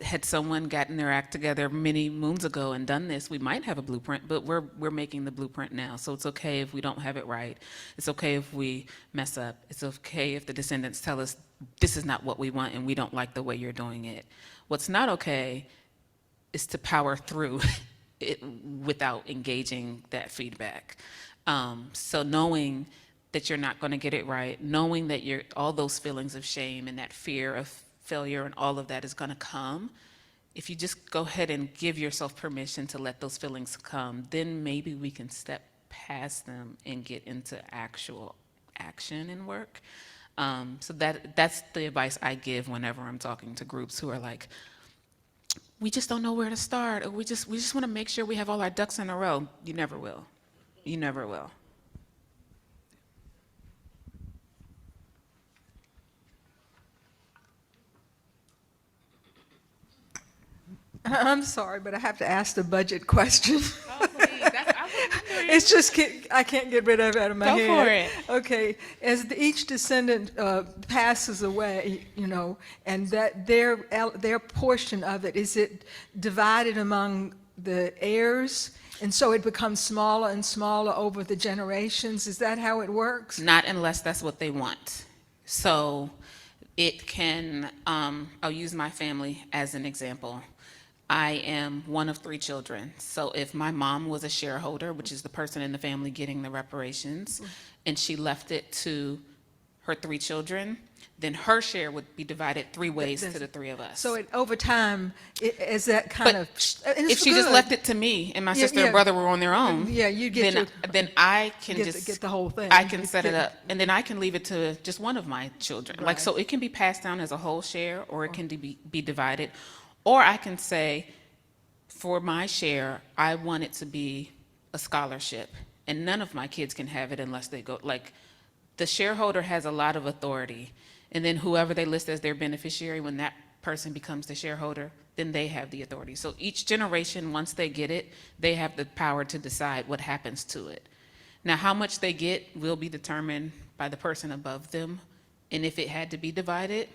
Had someone gotten their act together many moons ago and done this, we might have a blueprint, but we're making the blueprint now. So it's okay if we don't have it right. It's okay if we mess up. It's okay if the descendants tell us this is not what we want and we don't like the way you're doing it. What's not okay is to power through it without engaging that feedback. So knowing that you're not going to get it right, knowing that all those feelings of shame and that fear of failure and all of that is going to come, if you just go ahead and give yourself permission to let those feelings come, then maybe we can step past them and get into actual action and work. So that's the advice I give whenever I'm talking to groups who are like, we just don't know where to start, or we just want to make sure we have all our ducks in a row. You never will. You never will. I'm sorry, but I have to ask the budget question. Oh, please. It's just, I can't get rid of it out of my head. Go for it. Okay, as each descendant passes away, and that their portion of it, is it divided among the heirs? And so it becomes smaller and smaller over the generations? Is that how it works? Not unless that's what they want. So it can, I'll use my family as an example. I am one of 3 children. So if my mom was a shareholder, which is the person in the family getting the reparations, and she left it to her 3 children, then her share would be divided 3 ways to the 3 of us. So over time, is that kind But of... and if it's she just good. left it to me and my Yeah, sister yeah. and brother were on their own, Yeah, you get then I can get the whole thing. I can set it Get- up, and then I can leave it to just one of my children. Like, Right. so it can be passed down as a whole share, or it can be divided, or I can say, for my share, I want it to be a scholarship, and none of my kids can have it unless they go. Like, the shareholder has a lot of authority, and then whoever they list as their beneficiary, when that person becomes the shareholder, then they have the authority. So each generation, once they get it, they have the power to decide what happens to it. Now, how much they get will be determined by the person above them, and if it had to be divided,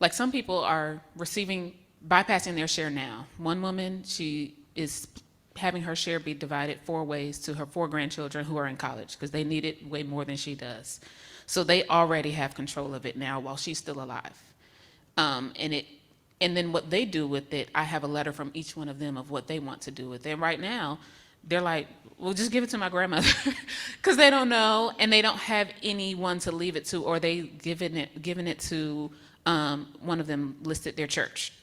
like some people are bypassing their share now. One woman, she is having her share be divided 4 ways to her 4 grandchildren who are in college, because they need it way more than she does. So they already have control of it now while she's still alive. And then what they do with it, I have a letter from each one of them of what they want to do with it. And right now, they're like, well, just give it to my grandmother, because they don't know, and they don't have anyone to leave it to, or they given it to one of them listed their church.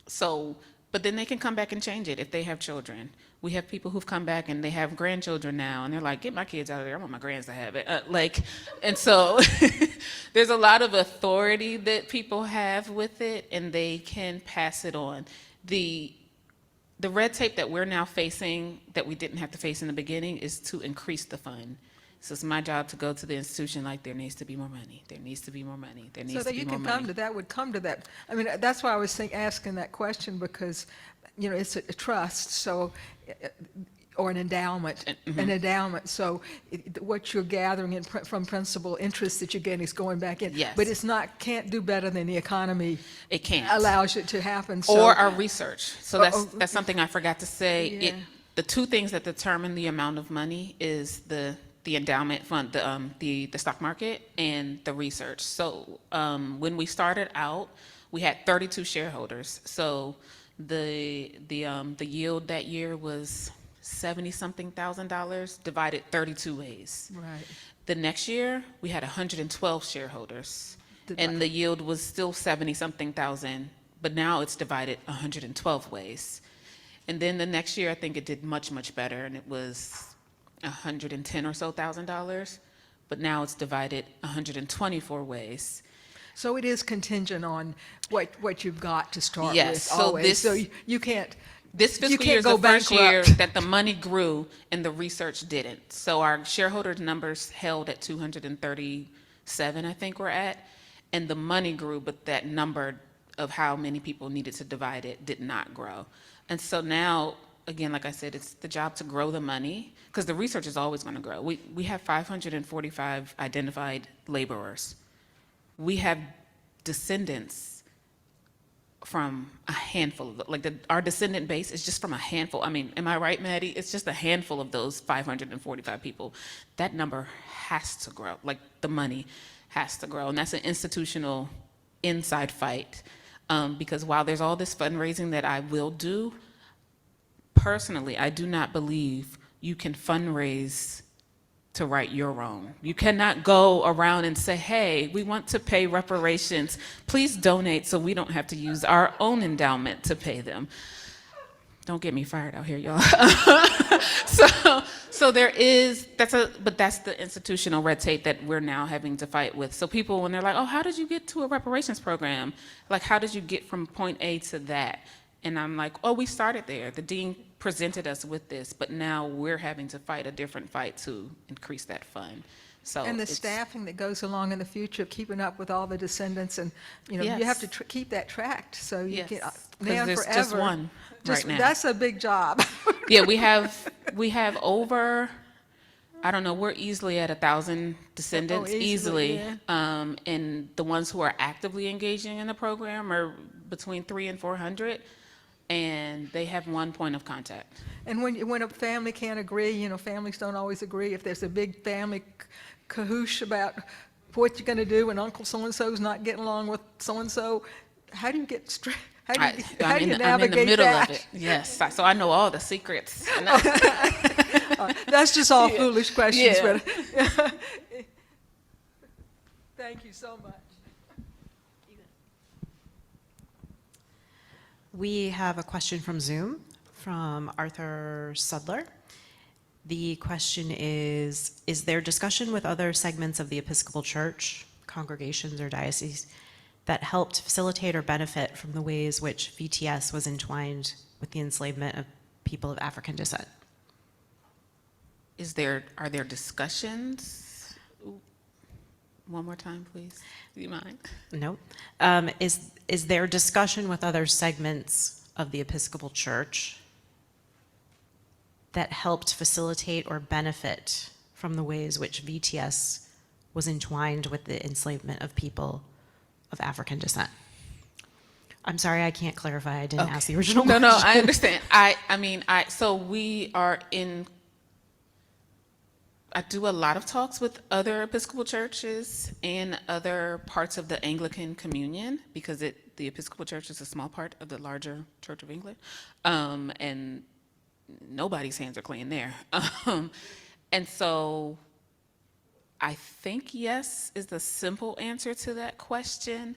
So, but then they can come back and change it if they have children. We have people who've come back and they have grandchildren now, and they're like, get my kids out of there. I want my grands to have it. And so there's a lot of authority that people have with it, and they can pass it on. The red tape that we're now facing that we didn't have to face in the beginning is to increase the fund. So it's my job to go to the institution like, there needs to be more money. There needs to be more money. There needs So to that be you more can money. come to that, would come to that. I mean, that's why I was asking that question, because, it's a trust, so, or an endowment, an endowment. So what you're gathering from principal interest that you're getting is going back in. Yes. But can't do better than the economy It can't. allows it to happen. So, Or our research. So that's something I forgot to say. Yeah. the two things that determine the amount of money is the endowment fund, the stock market, and the research. So when we started out, we had 32 shareholders. So the yield that year was $70-something thousand divided 32 ways. Right. The next year, we had 112 shareholders, and the yield was still 70-something thousand, but now it's divided 112 ways. And then the next year, I think it did much, much better, and it was 110 or so thousand dollars, but now it's divided 124 ways. So it is contingent on what you've got to start Yes, with so always. this- So you can't, This You fiscal can't year is go the first year bankrupt. that the money grew and the research didn't. So our shareholder numbers held at 237, I think we're at, and the money grew, but that number of how many people needed to divide it did not grow. And so now, again, like I said, it's the job to grow the money, because the research is always going to grow. We have 545 identified laborers. We have descendants from a handful of, like our descendant base is just from a handful. I mean, am I right, Maddy? It's just a handful of those 545 people. That number has to grow, like the money has to grow. And that's an institutional inside fight. Because while there's all this fundraising that I will do, personally, I do not believe you can fundraise to right your wrong. You cannot go around and say, hey, we want to pay reparations. Please donate so we don't have to use our own endowment to pay them. Don't get me fired out here, y'all. So there is, but that's the institutional red tape that we're now having to fight with. So people, when they're like, oh, how did you get to a reparations program? Like, how did you get from point A to that? And I'm like, oh, we started there. The dean presented us with this, but now we're having to fight a different fight to increase that fund. So and the it's- staffing that goes along in the future of keeping up with all the descendants, and, you know, you Yes. have to keep that tracked, so you Yes, can, 'cause now and there's forever. just one right now. That's a big job. Yeah, we have over, I don't know, we're easily at 1,000 descendants, easily, easily. And the ones who are actively engaging in the program are between 300 and 400, and they have one point of contact. And when a family can't agree, you know, families don't always agree. If there's a big family cahoosh about what you're going to do when Uncle so-and-so's not getting along with so-and-so, how do you get straight? How do you I'm in the navigate middle that? of it, yes. So I know all the secrets. That's just all foolish questions, Yeah. but thank you so much. We have a question from Zoom from Arthur Sudler. The question is there discussion with other segments of the Episcopal Church, congregations or dioceses, that helped facilitate or benefit from the ways which VTS was entwined with the enslavement of people of African descent? Are there discussions? One more time, please. Do you mind? No. Is there discussion with other segments of the Episcopal Church that helped facilitate or benefit from the ways which VTS was entwined with the enslavement of people of African descent? I'm sorry, I can't clarify. I didn't ask the original No, question. I understand. So we are I do a lot of talks with other Episcopal churches and other parts of the Anglican Communion, because the Episcopal Church is a small part of the larger Church of England, and nobody's hands are clean there. And so I think yes is the simple answer to that question.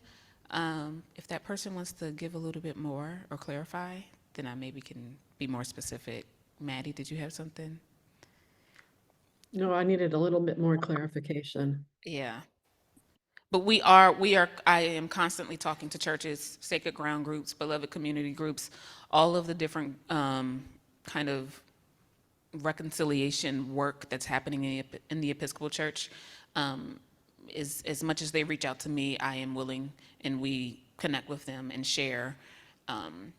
If that person wants to give a little bit more or clarify, then I maybe can be more specific. Maddy, did you have something? No, I needed a little bit more clarification. Yeah. But I am constantly talking to churches, sacred ground groups, beloved community groups, all of the different kind of reconciliation work that's happening in the Episcopal Church. Is as much as they reach out to me, I am willing, and we connect with them and share. And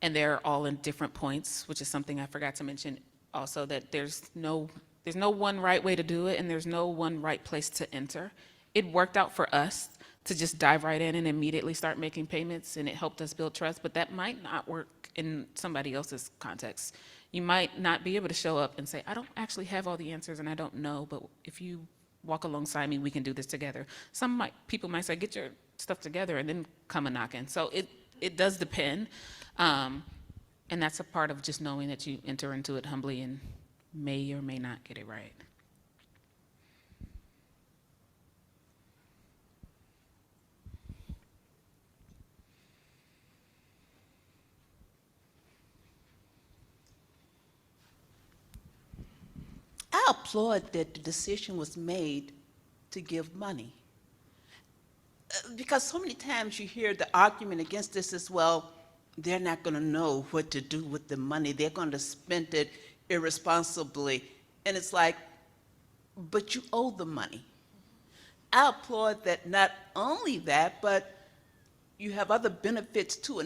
they're all in different points, which is something I forgot to mention also, that there's no one right way to do it, and there's no one right place to enter. It worked out for us to just dive right in and immediately start making payments, and it helped us build trust, but that might not work in somebody else's context. You might not be able to show up and say, I don't actually have all the answers and I don't know, but if you walk alongside me, we can do this together. People might say, get your stuff together and then come a knocking. So it does depend. And that's a part of just knowing that you enter into it humbly and may or may not get it right. I applaud that the decision was made to give money. Because so many times you hear the argument against this as well, they're not going to know what to do with the money. They're going to spend it irresponsibly. And it's like, but you owe the money. I applaud that not only that, but you have other benefits too.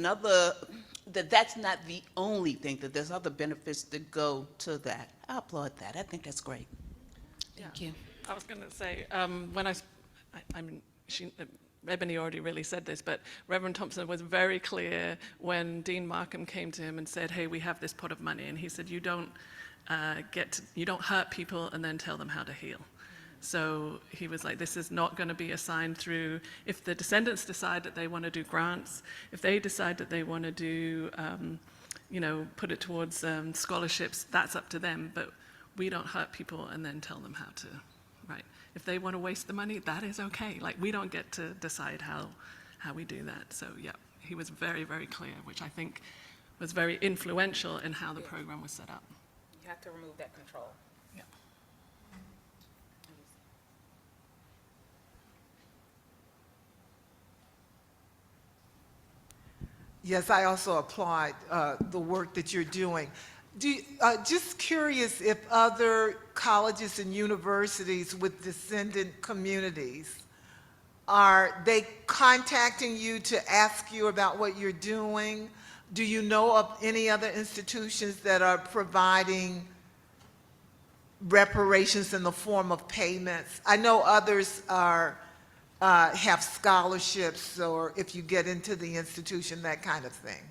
That's not the only thing, that there's other benefits that go to that. I applaud that. I think that's great. Thank you. I was going to say, Ebonee already really said this, but Reverend Thompson was very clear when Dean Markham came to him and said, hey, we have this pot of money. And he said, you don't hurt people and then tell them how to heal. So he was like, this is not going to be assigned through, if the descendants decide that they want to do grants, if they decide that they want to do, put it towards scholarships, that's up to them. But we don't hurt people and then tell them how to, right? If they want to waste the money, that is okay. Like, we don't get to decide how we do that. So yeah, he was very, very clear, which I think was very influential in how the program was set up. You have to remove that control. Yeah. Yes, I also applaud the work that you're doing. Just curious if other colleges and universities with descendant communities, are they contacting you to ask you about what you're doing? Do you know of any other institutions that are providing reparations in the form of payments? I know others have scholarships, or if you get into the institution, that kind of thing.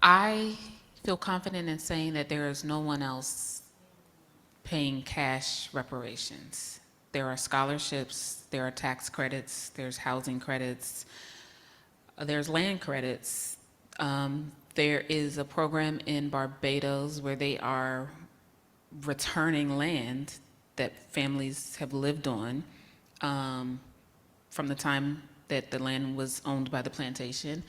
I feel confident in saying that there is no one else paying cash reparations. There are scholarships, there are tax credits, there's housing credits, there's land credits. There is a program in Barbados where they are returning land that families have lived on from the time that the land was owned by the plantation.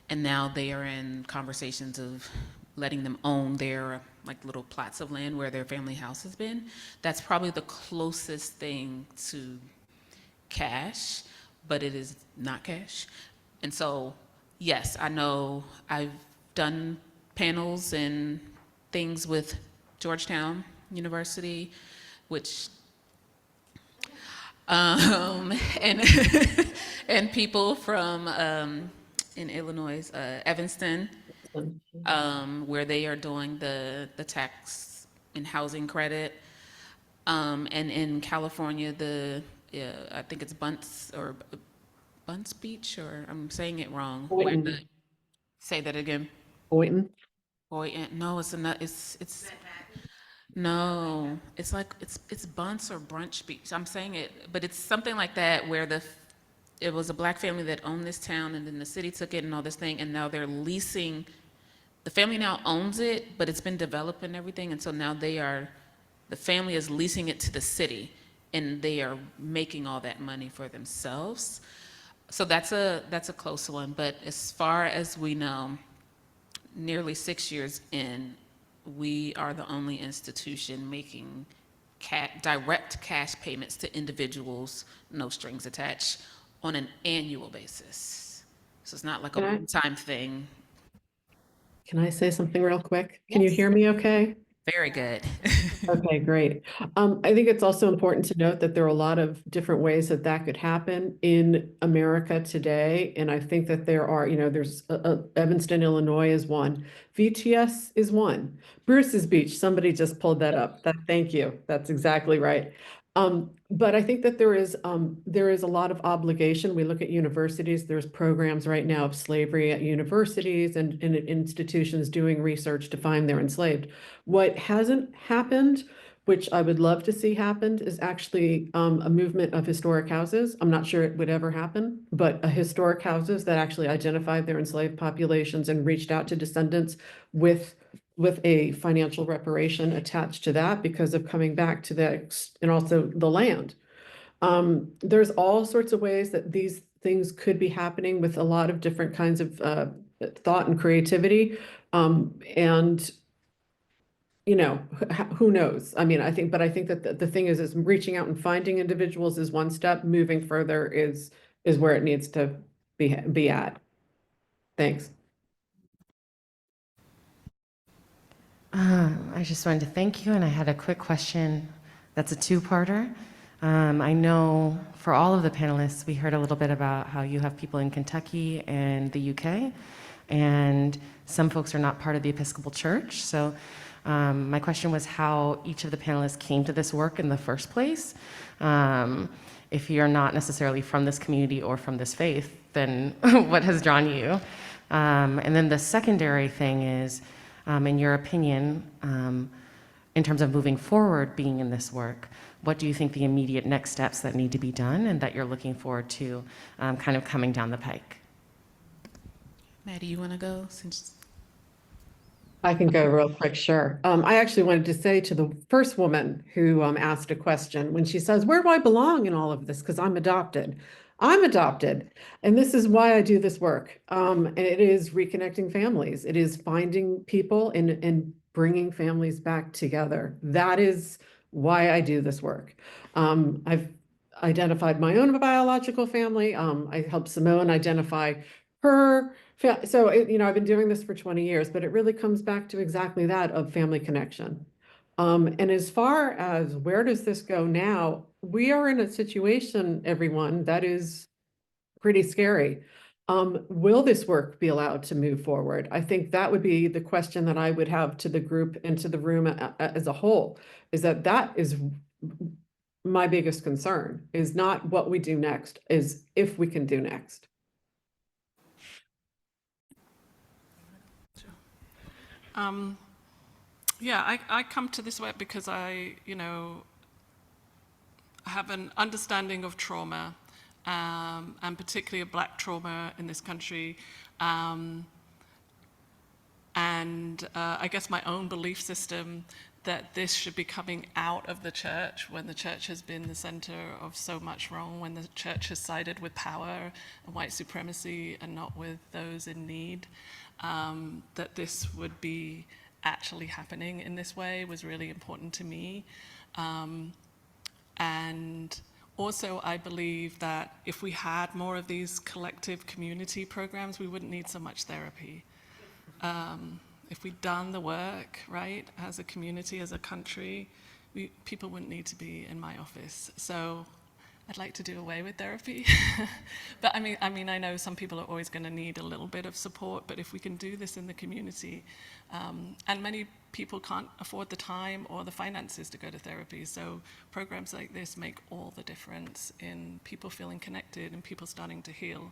And now they are in conversations of letting them own their like little plots of land where their family house has been. That's probably the closest thing to cash, but it is not cash. And so, yes, I know I've done panels and things with Georgetown University, which and and people from in Illinois, Evanston, where they are doing the tax and housing credit, and in California, I think it's Bunce Beach, or I'm saying it wrong. Say that again. Boynton? No, no, it's like it's Bunce or Brunch Beach. I'm saying it, but it's something like that where it was a black family that owned this town, and then the city took it and all this thing, and now they're leasing. The family now owns it, but it's been developed and everything, and so now the family is leasing it to the city, and they are making all that money for themselves. So that's a close one. But as far as we know, nearly 6 years in, we are the only institution making direct cash payments to individuals, no strings attached, on an annual basis. So it's not like a one-time thing. Can I say something real quick? Can you hear me okay? Very good. Okay, great. I think it's also important to note that there are a lot of different ways that could happen in America today. And I think that there are, there's Evanston, Illinois is one. VTS is one. Bruce's Beach, somebody just pulled that up. Thank you. That's exactly right. But I think that there is a lot of obligation. We look at universities, there's programs right now of slavery at universities and in institutions doing research to find their enslaved. What hasn't happened, which I would love to see happened, is actually a movement of historic houses. I'm not sure it would ever happen, but a historic houses that actually identified their enslaved populations and reached out to descendants with a financial reparation attached to that because of coming back to that, and also the land. There's all sorts of ways that these things could be happening with a lot of different kinds of thought and creativity. And who knows? I mean, I think that the thing is reaching out and finding individuals is one step. Moving further is where it needs to be at. Thanks. I just wanted to thank you, and I had a quick question that's a two-parter. I know for all of the panelists, we heard a little bit about how you have people in Kentucky and the UK, and some folks are not part of the Episcopal Church. So my question was how each of the panelists came to this work in the first place. If you're not necessarily from this community or from this faith, then what has drawn you? And then the secondary thing is, in your opinion, in terms of moving forward, being in this work, what do you think the immediate next steps that need to be done and that you're looking forward to kind of coming down the pike? Maddy, you want to go? Since I can go real quick, sure. I actually wanted to say to the first woman who asked a question, when she says, where do I belong in all of this? Because I'm adopted. I'm adopted. And this is why I do this work. And it is reconnecting families. It is finding people and bringing families back together. That is why I do this work. I've identified my own biological family. I helped Simone identify her. So, I've been doing this for 20 years, but it really comes back to exactly that of family connection. And as far as where does this go now, we are in a situation, everyone, that is pretty scary. Will this work be allowed to move forward? I think that would be the question that I would have to the group and to the room as a whole, is that is my biggest concern, is not what we do next, is if we can do next. Yeah, I come to this work because I have an understanding of trauma, and particularly of Black trauma in this country, and I guess my own belief system that this should be coming out of the church when the church has been the center of so much wrong, when the church has sided with power and white supremacy and not with those in need, that this would be actually happening in this way was really important to me. And also, I believe that if we had more of these collective community programs, we wouldn't need so much therapy. If we'd done the work, right, as a community, as a country, people wouldn't need to be in my office. So I'd like to do away with therapy. But I mean, I know some people are always going to need a little bit of support, but if we can do this in the community, and many people can't afford the time or the finances to go to therapy, so programs like this make all the difference in people feeling connected and people starting to heal.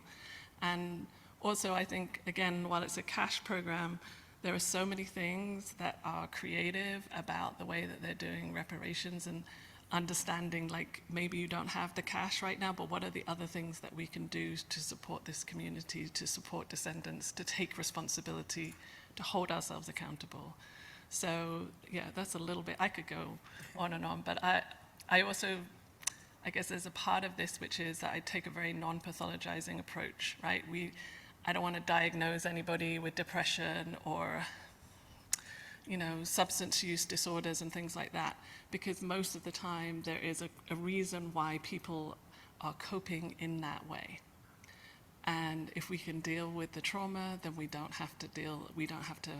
And also, I think, again, while it's a cash program, there are so many things that are creative about the way that they're doing reparations and understanding, like, maybe you don't have the cash right now, but what are the other things that we can do to support this community, to support descendants, to take responsibility, to hold ourselves accountable. So yeah, that's a little bit, I could go on and on, but I also, I guess there's a part of this which is that I take a very non-pathologizing approach, right? I don't want to diagnose anybody with depression or substance use disorders and things like that, because most of the time there is a reason why people are coping in that way. And if we can deal with the trauma, then we don't have to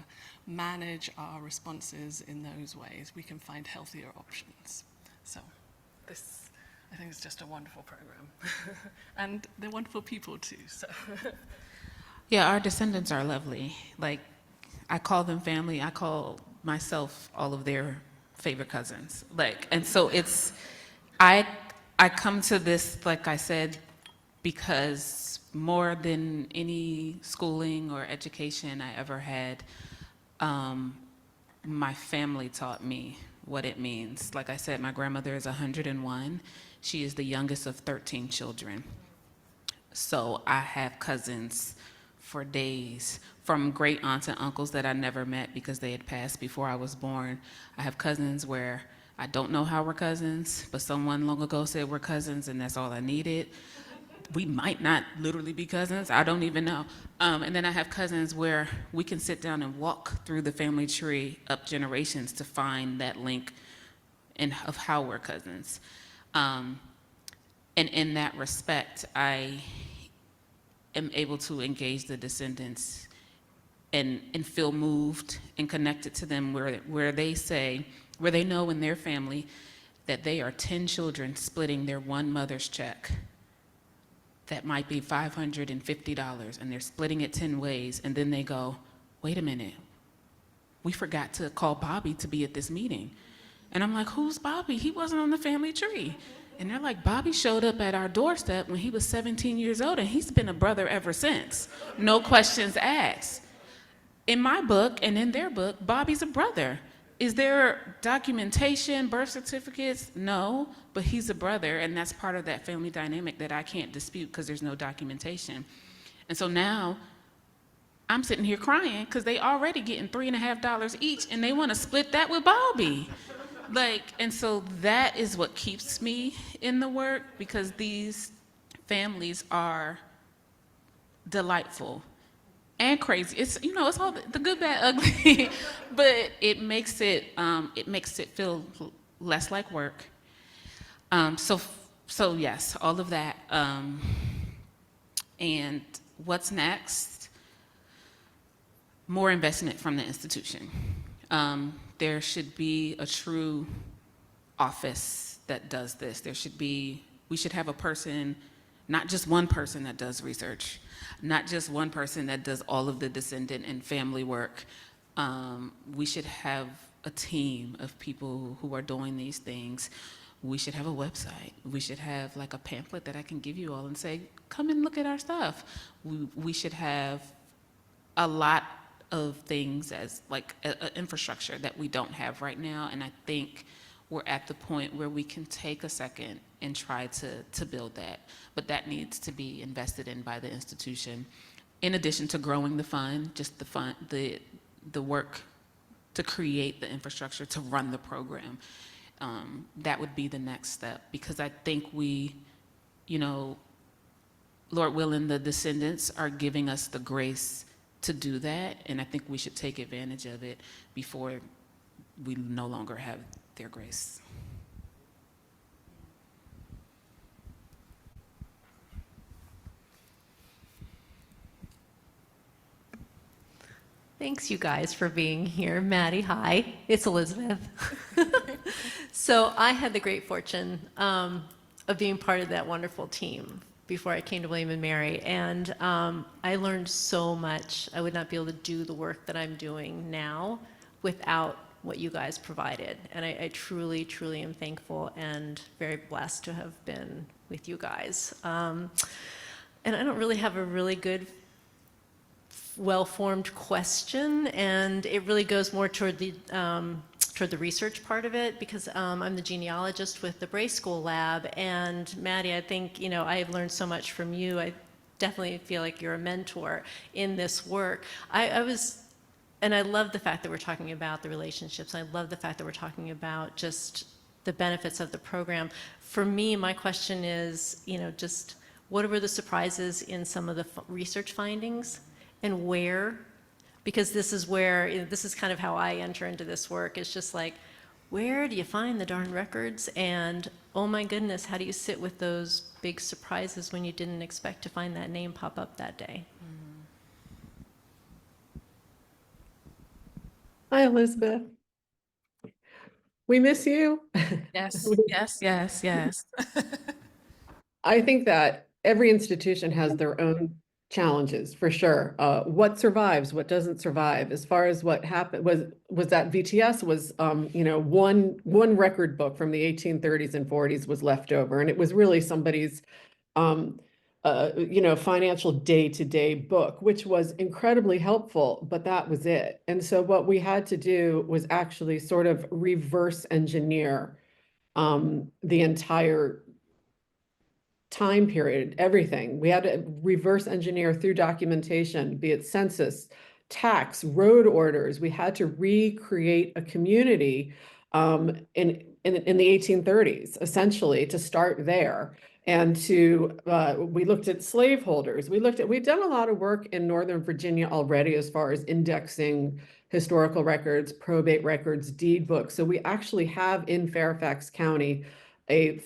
manage our responses in those ways. We can find healthier options. So this, I think, is just a wonderful program. And they're wonderful people too, so. yeah, our descendants are lovely. Like, I call them family. I call myself all of their favorite cousins. And so I come to this, like I said, because more than any schooling or education I ever had, my family taught me what it means. Like I said, my grandmother is 101. She is the youngest of 13 children. So I have cousins for days, from great aunts and uncles that I never met because they had passed before I was born. I have cousins where I don't know how we're cousins, but someone long ago said we're cousins and that's all I needed. We might not literally be cousins, I don't even know. And then I have cousins where we can sit down and walk through the family tree up generations to find that link of how we're cousins. And in that respect, I am able to engage the descendants and feel moved and connected to them where they know in their family that they are 10 children splitting their one mother's check. That might be $550, and they're splitting it 10 ways, and then they go, wait a minute, we forgot to call Bobby to be at this meeting. And I'm like, who's Bobby? He wasn't on the family tree. And they're like, Bobby showed up at our doorstep when he was 17 years old, and he's been a brother ever since. No questions asked. In my book and in their book, Bobby's a brother. Is there documentation, birth certificates? No, but he's a brother, and that's part of that family dynamic that I can't dispute because there's no documentation. And so now I'm sitting here crying because they already getting $3.50 each, and they want to split that with Bobby. And so that is what keeps me in the work, because these families are delightful and crazy. It's it's all the good, bad, ugly, but it makes it feel less like work. So yes, all of that. And what's next? More investment from the institution. There should be a true office that does this. We should have a person, not just one person that does research, not just one person that does all of the descendant and family work. We should have a team of people who are doing these things. We should have a website. We should have like a pamphlet that I can give you all and say, come and look at our stuff. We should have a lot of things as like an infrastructure that we don't have right now. And I think we're at the point where we can take a second and try to build that. But that needs to be invested in by the institution. In addition to growing the fund, just the work to create the infrastructure to run the program. That would be the next step, because I think Lord willing, the descendants are giving us the grace to do that, and I think we should take advantage of it before we no longer have their grace. Thanks, you guys, for being here. Maddie, hi. It's Elizabeth. So I had the great fortune of being part of that wonderful team before I came to William & Mary, and I learned so much. I would not be able to do the work that I'm doing now without what you guys provided, and I truly, truly am thankful and very blessed to have been with you guys. And I don't really have a really good well-formed question, and it really goes more toward the research part of it, because I'm the genealogist with the Bray School Lab, and Maddie, I think, I've learned so much from you. I definitely feel like you're a mentor in this work. And I love the fact that we're talking about the relationships. I love the fact that we're talking about just the benefits of the program. For me, my question is, just what were the surprises in some of the research findings, and where? Because this is where, this is kind of how I enter into this work. It's just like, where do you find the darn records? And oh my goodness, how do you sit with those big surprises when you didn't expect to find that name pop up that day? Hi, Elizabeth. We miss you. Yes, yes, yes, yes. I think that every institution has their own challenges for sure. What survives, what doesn't survive. As far as what happened was that VTS was, one record book from the 1830s and 40s was left over, and it was really somebody's, financial day-to-day book, which was incredibly helpful, but that was it. And so what we had to do was actually sort of reverse engineer the entire time period, everything. We had to reverse engineer through documentation, be it census, tax, road orders. We had to recreate a community in the 1830s, essentially, to start there. And we looked at slaveholders. We've done a lot of work in Northern Virginia already as far as indexing historical records, probate records, deed books. So we actually have in Fairfax County a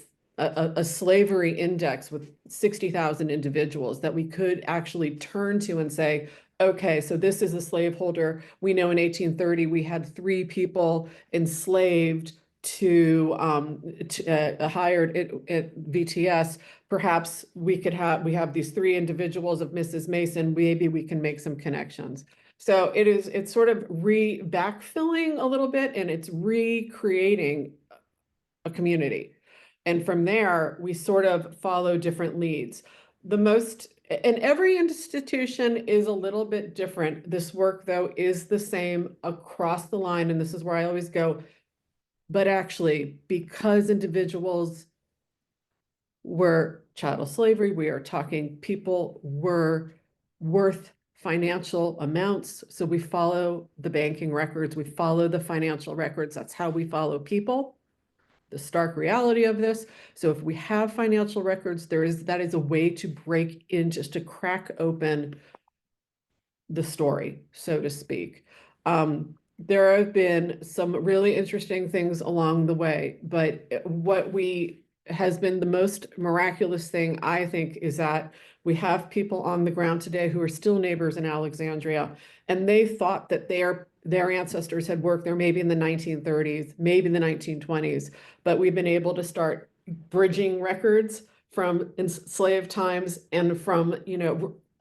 slavery index with 60,000 individuals that we could actually turn to and say, okay, so this is a slaveholder. We know in 1830 we had 3 people enslaved to hired at VTS. Perhaps we have these 3 individuals of Mrs. Mason. Maybe we can make some connections. So it's sort of backfilling a little bit, and it's recreating a community. And from there, we sort of follow different leads. And every institution is a little bit different. This work, though, is the same across the line. And this is where I always go, but actually, because individuals were chattel slavery, we are talking people were worth financial amounts. So we follow the banking records, we follow the financial records. That's how we follow people. The stark reality of this. So if we have financial records, that is a way to break in, just to crack open the story, so to speak. There have been some really interesting things along the way, but what has been the most miraculous thing, I think, is that we have people on the ground today who are still neighbors in Alexandria, and they thought that their ancestors had worked there maybe in the 1930s, maybe in the 1920s, but we've been able to start bridging records from enslaved times and from,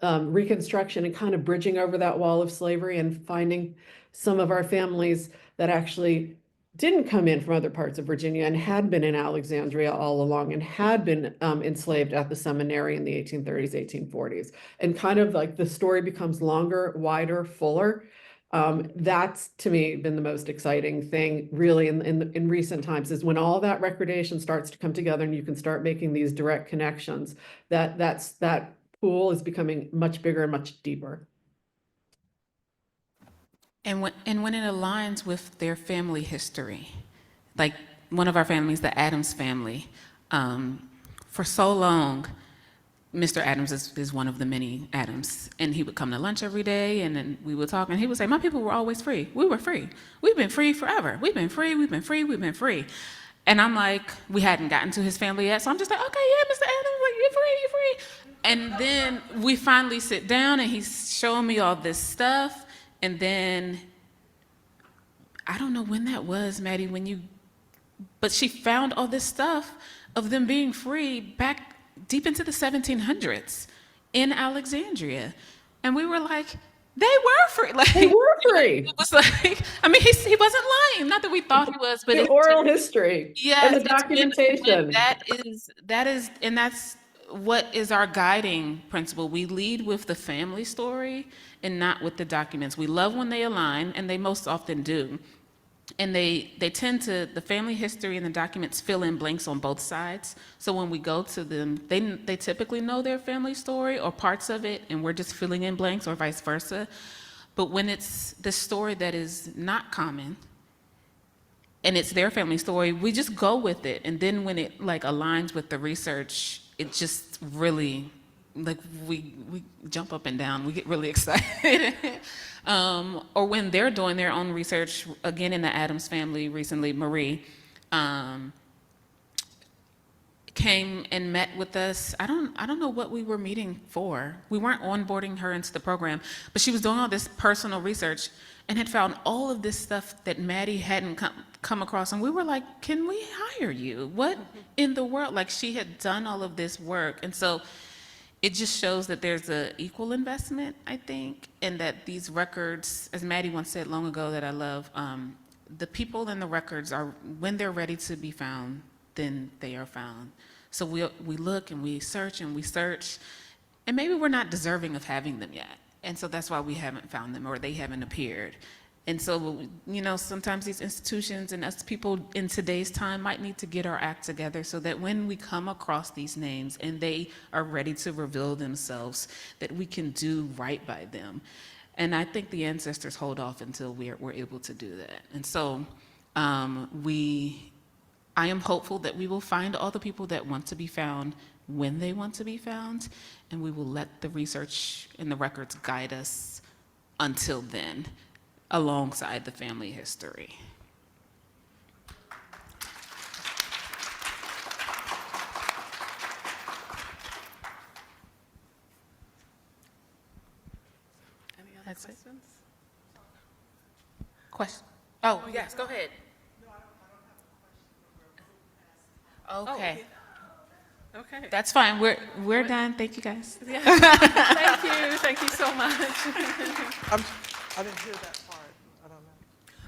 Reconstruction, and kind of bridging over that wall of slavery and finding some of our families that actually didn't come in from other parts of Virginia and had been in Alexandria all along and had been enslaved at the seminary in the 1830s, 1840s. And kind of like the story becomes longer, wider, fuller. That's, to me, been the most exciting thing really in recent times, is when all that recordation starts to come together and you can start making these direct connections, that pool is becoming much bigger and much deeper. And when it aligns with their family history, like one of our families, the Adams family, for so long, Mr. Adams is one of the many Adams, and he would come to lunch every day, and then we would talk, and he would say, my people were always free. We were free. We've been free forever. We've been free, we've been free, we've been free. And I'm like, we hadn't gotten to his family yet, so I'm just like, okay, yeah, Mr. Adams, like, you're free, you're free. And then we finally sit down, and he's showing me all this stuff, and then, I don't know when that was, Maddy, but she found all this stuff of them being free back deep into the 1700s in Alexandria. And we were like, they were free. Like, They were free. It was like, I mean, he wasn't lying. Not that we thought he was, but The oral history yes, and the it's documentation. and that's what is our guiding principle. We lead with the family story and not with the documents. We love when they align, and they most often do. And they tend to, the family history and the documents fill in blanks on both sides. So when we go to them, they typically know their family story or parts of it, and we're just filling in blanks, or vice versa. But when it's the story that is not common, and it's their family story, we just go with it. And then when it like aligns with the research, it just really, like, we jump up and down. We get really excited. Or when they're doing their own research, again in the Adams family recently, Marie came and met with us. I don't know what we were meeting for. We weren't onboarding her into the program, but she was doing all this personal research and had found all of this stuff that Maddy hadn't come across. And we were like, can we hire you? What in the world? Like, she had done all of this work. And so it just shows that there's a equal investment, I think, and that these records, as Maddy once said long ago that I love, the people in the records are, when they're ready to be found, then they are found. So we look and we search, and maybe we're not deserving of having them yet. And so that's why we haven't found them, or they haven't appeared. And so, you know, sometimes these institutions and us people in today's time might need to get our act together so that when we come across these names and they are ready to reveal themselves, that we can do right by them. And I think the ancestors hold off until we're able to do that. And so I am hopeful that we will find all the people that want to be found when they want to be found, and we will let the research and the records guide us until then, alongside the family history. Any other That's it. questions? Question? Oh, yes, go ahead. Okay, Okay. that's fine. We're done. Thank you, guys. Yeah. Thank you so much. I didn't hear that part. I don't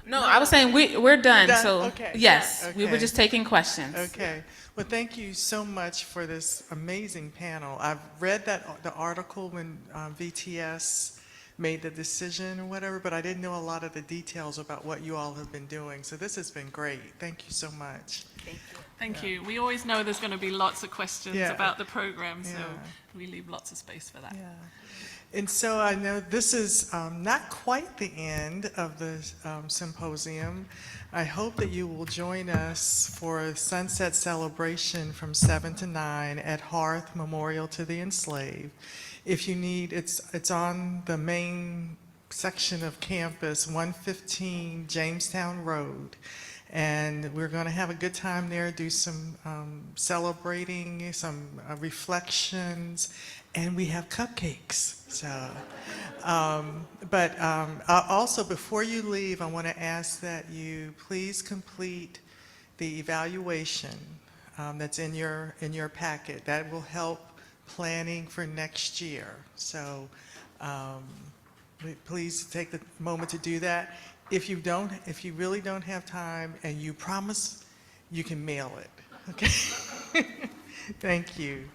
know. No, I was saying we're done. Done? So Okay. yes, we were Okay. just taking questions. Okay. Well, thank you so much for this amazing panel. I've read the article when VTS made the decision or whatever, but I didn't know a lot of the details about what you all have been doing. So this has been great. Thank you so much. Thank you. We always know there's going to be lots of questions Yeah. about the program, so Yeah. we leave lots of space for that. Yeah. And so I know this is not quite the end of the symposium. I hope that you will join us for a sunset celebration from 7 to 9 at Hearth Memorial to the Enslaved. If you need, it's on the main section of campus, 115 Jamestown Road. And we're going to have a good time there, do some celebrating, some reflections, and we have cupcakes. So, also before you leave, I want to ask that you please complete the evaluation that's in your packet. That will help planning for next year. So, please take the moment to do that. If you really don't have time and you promise, you can mail it. Okay. Thank you.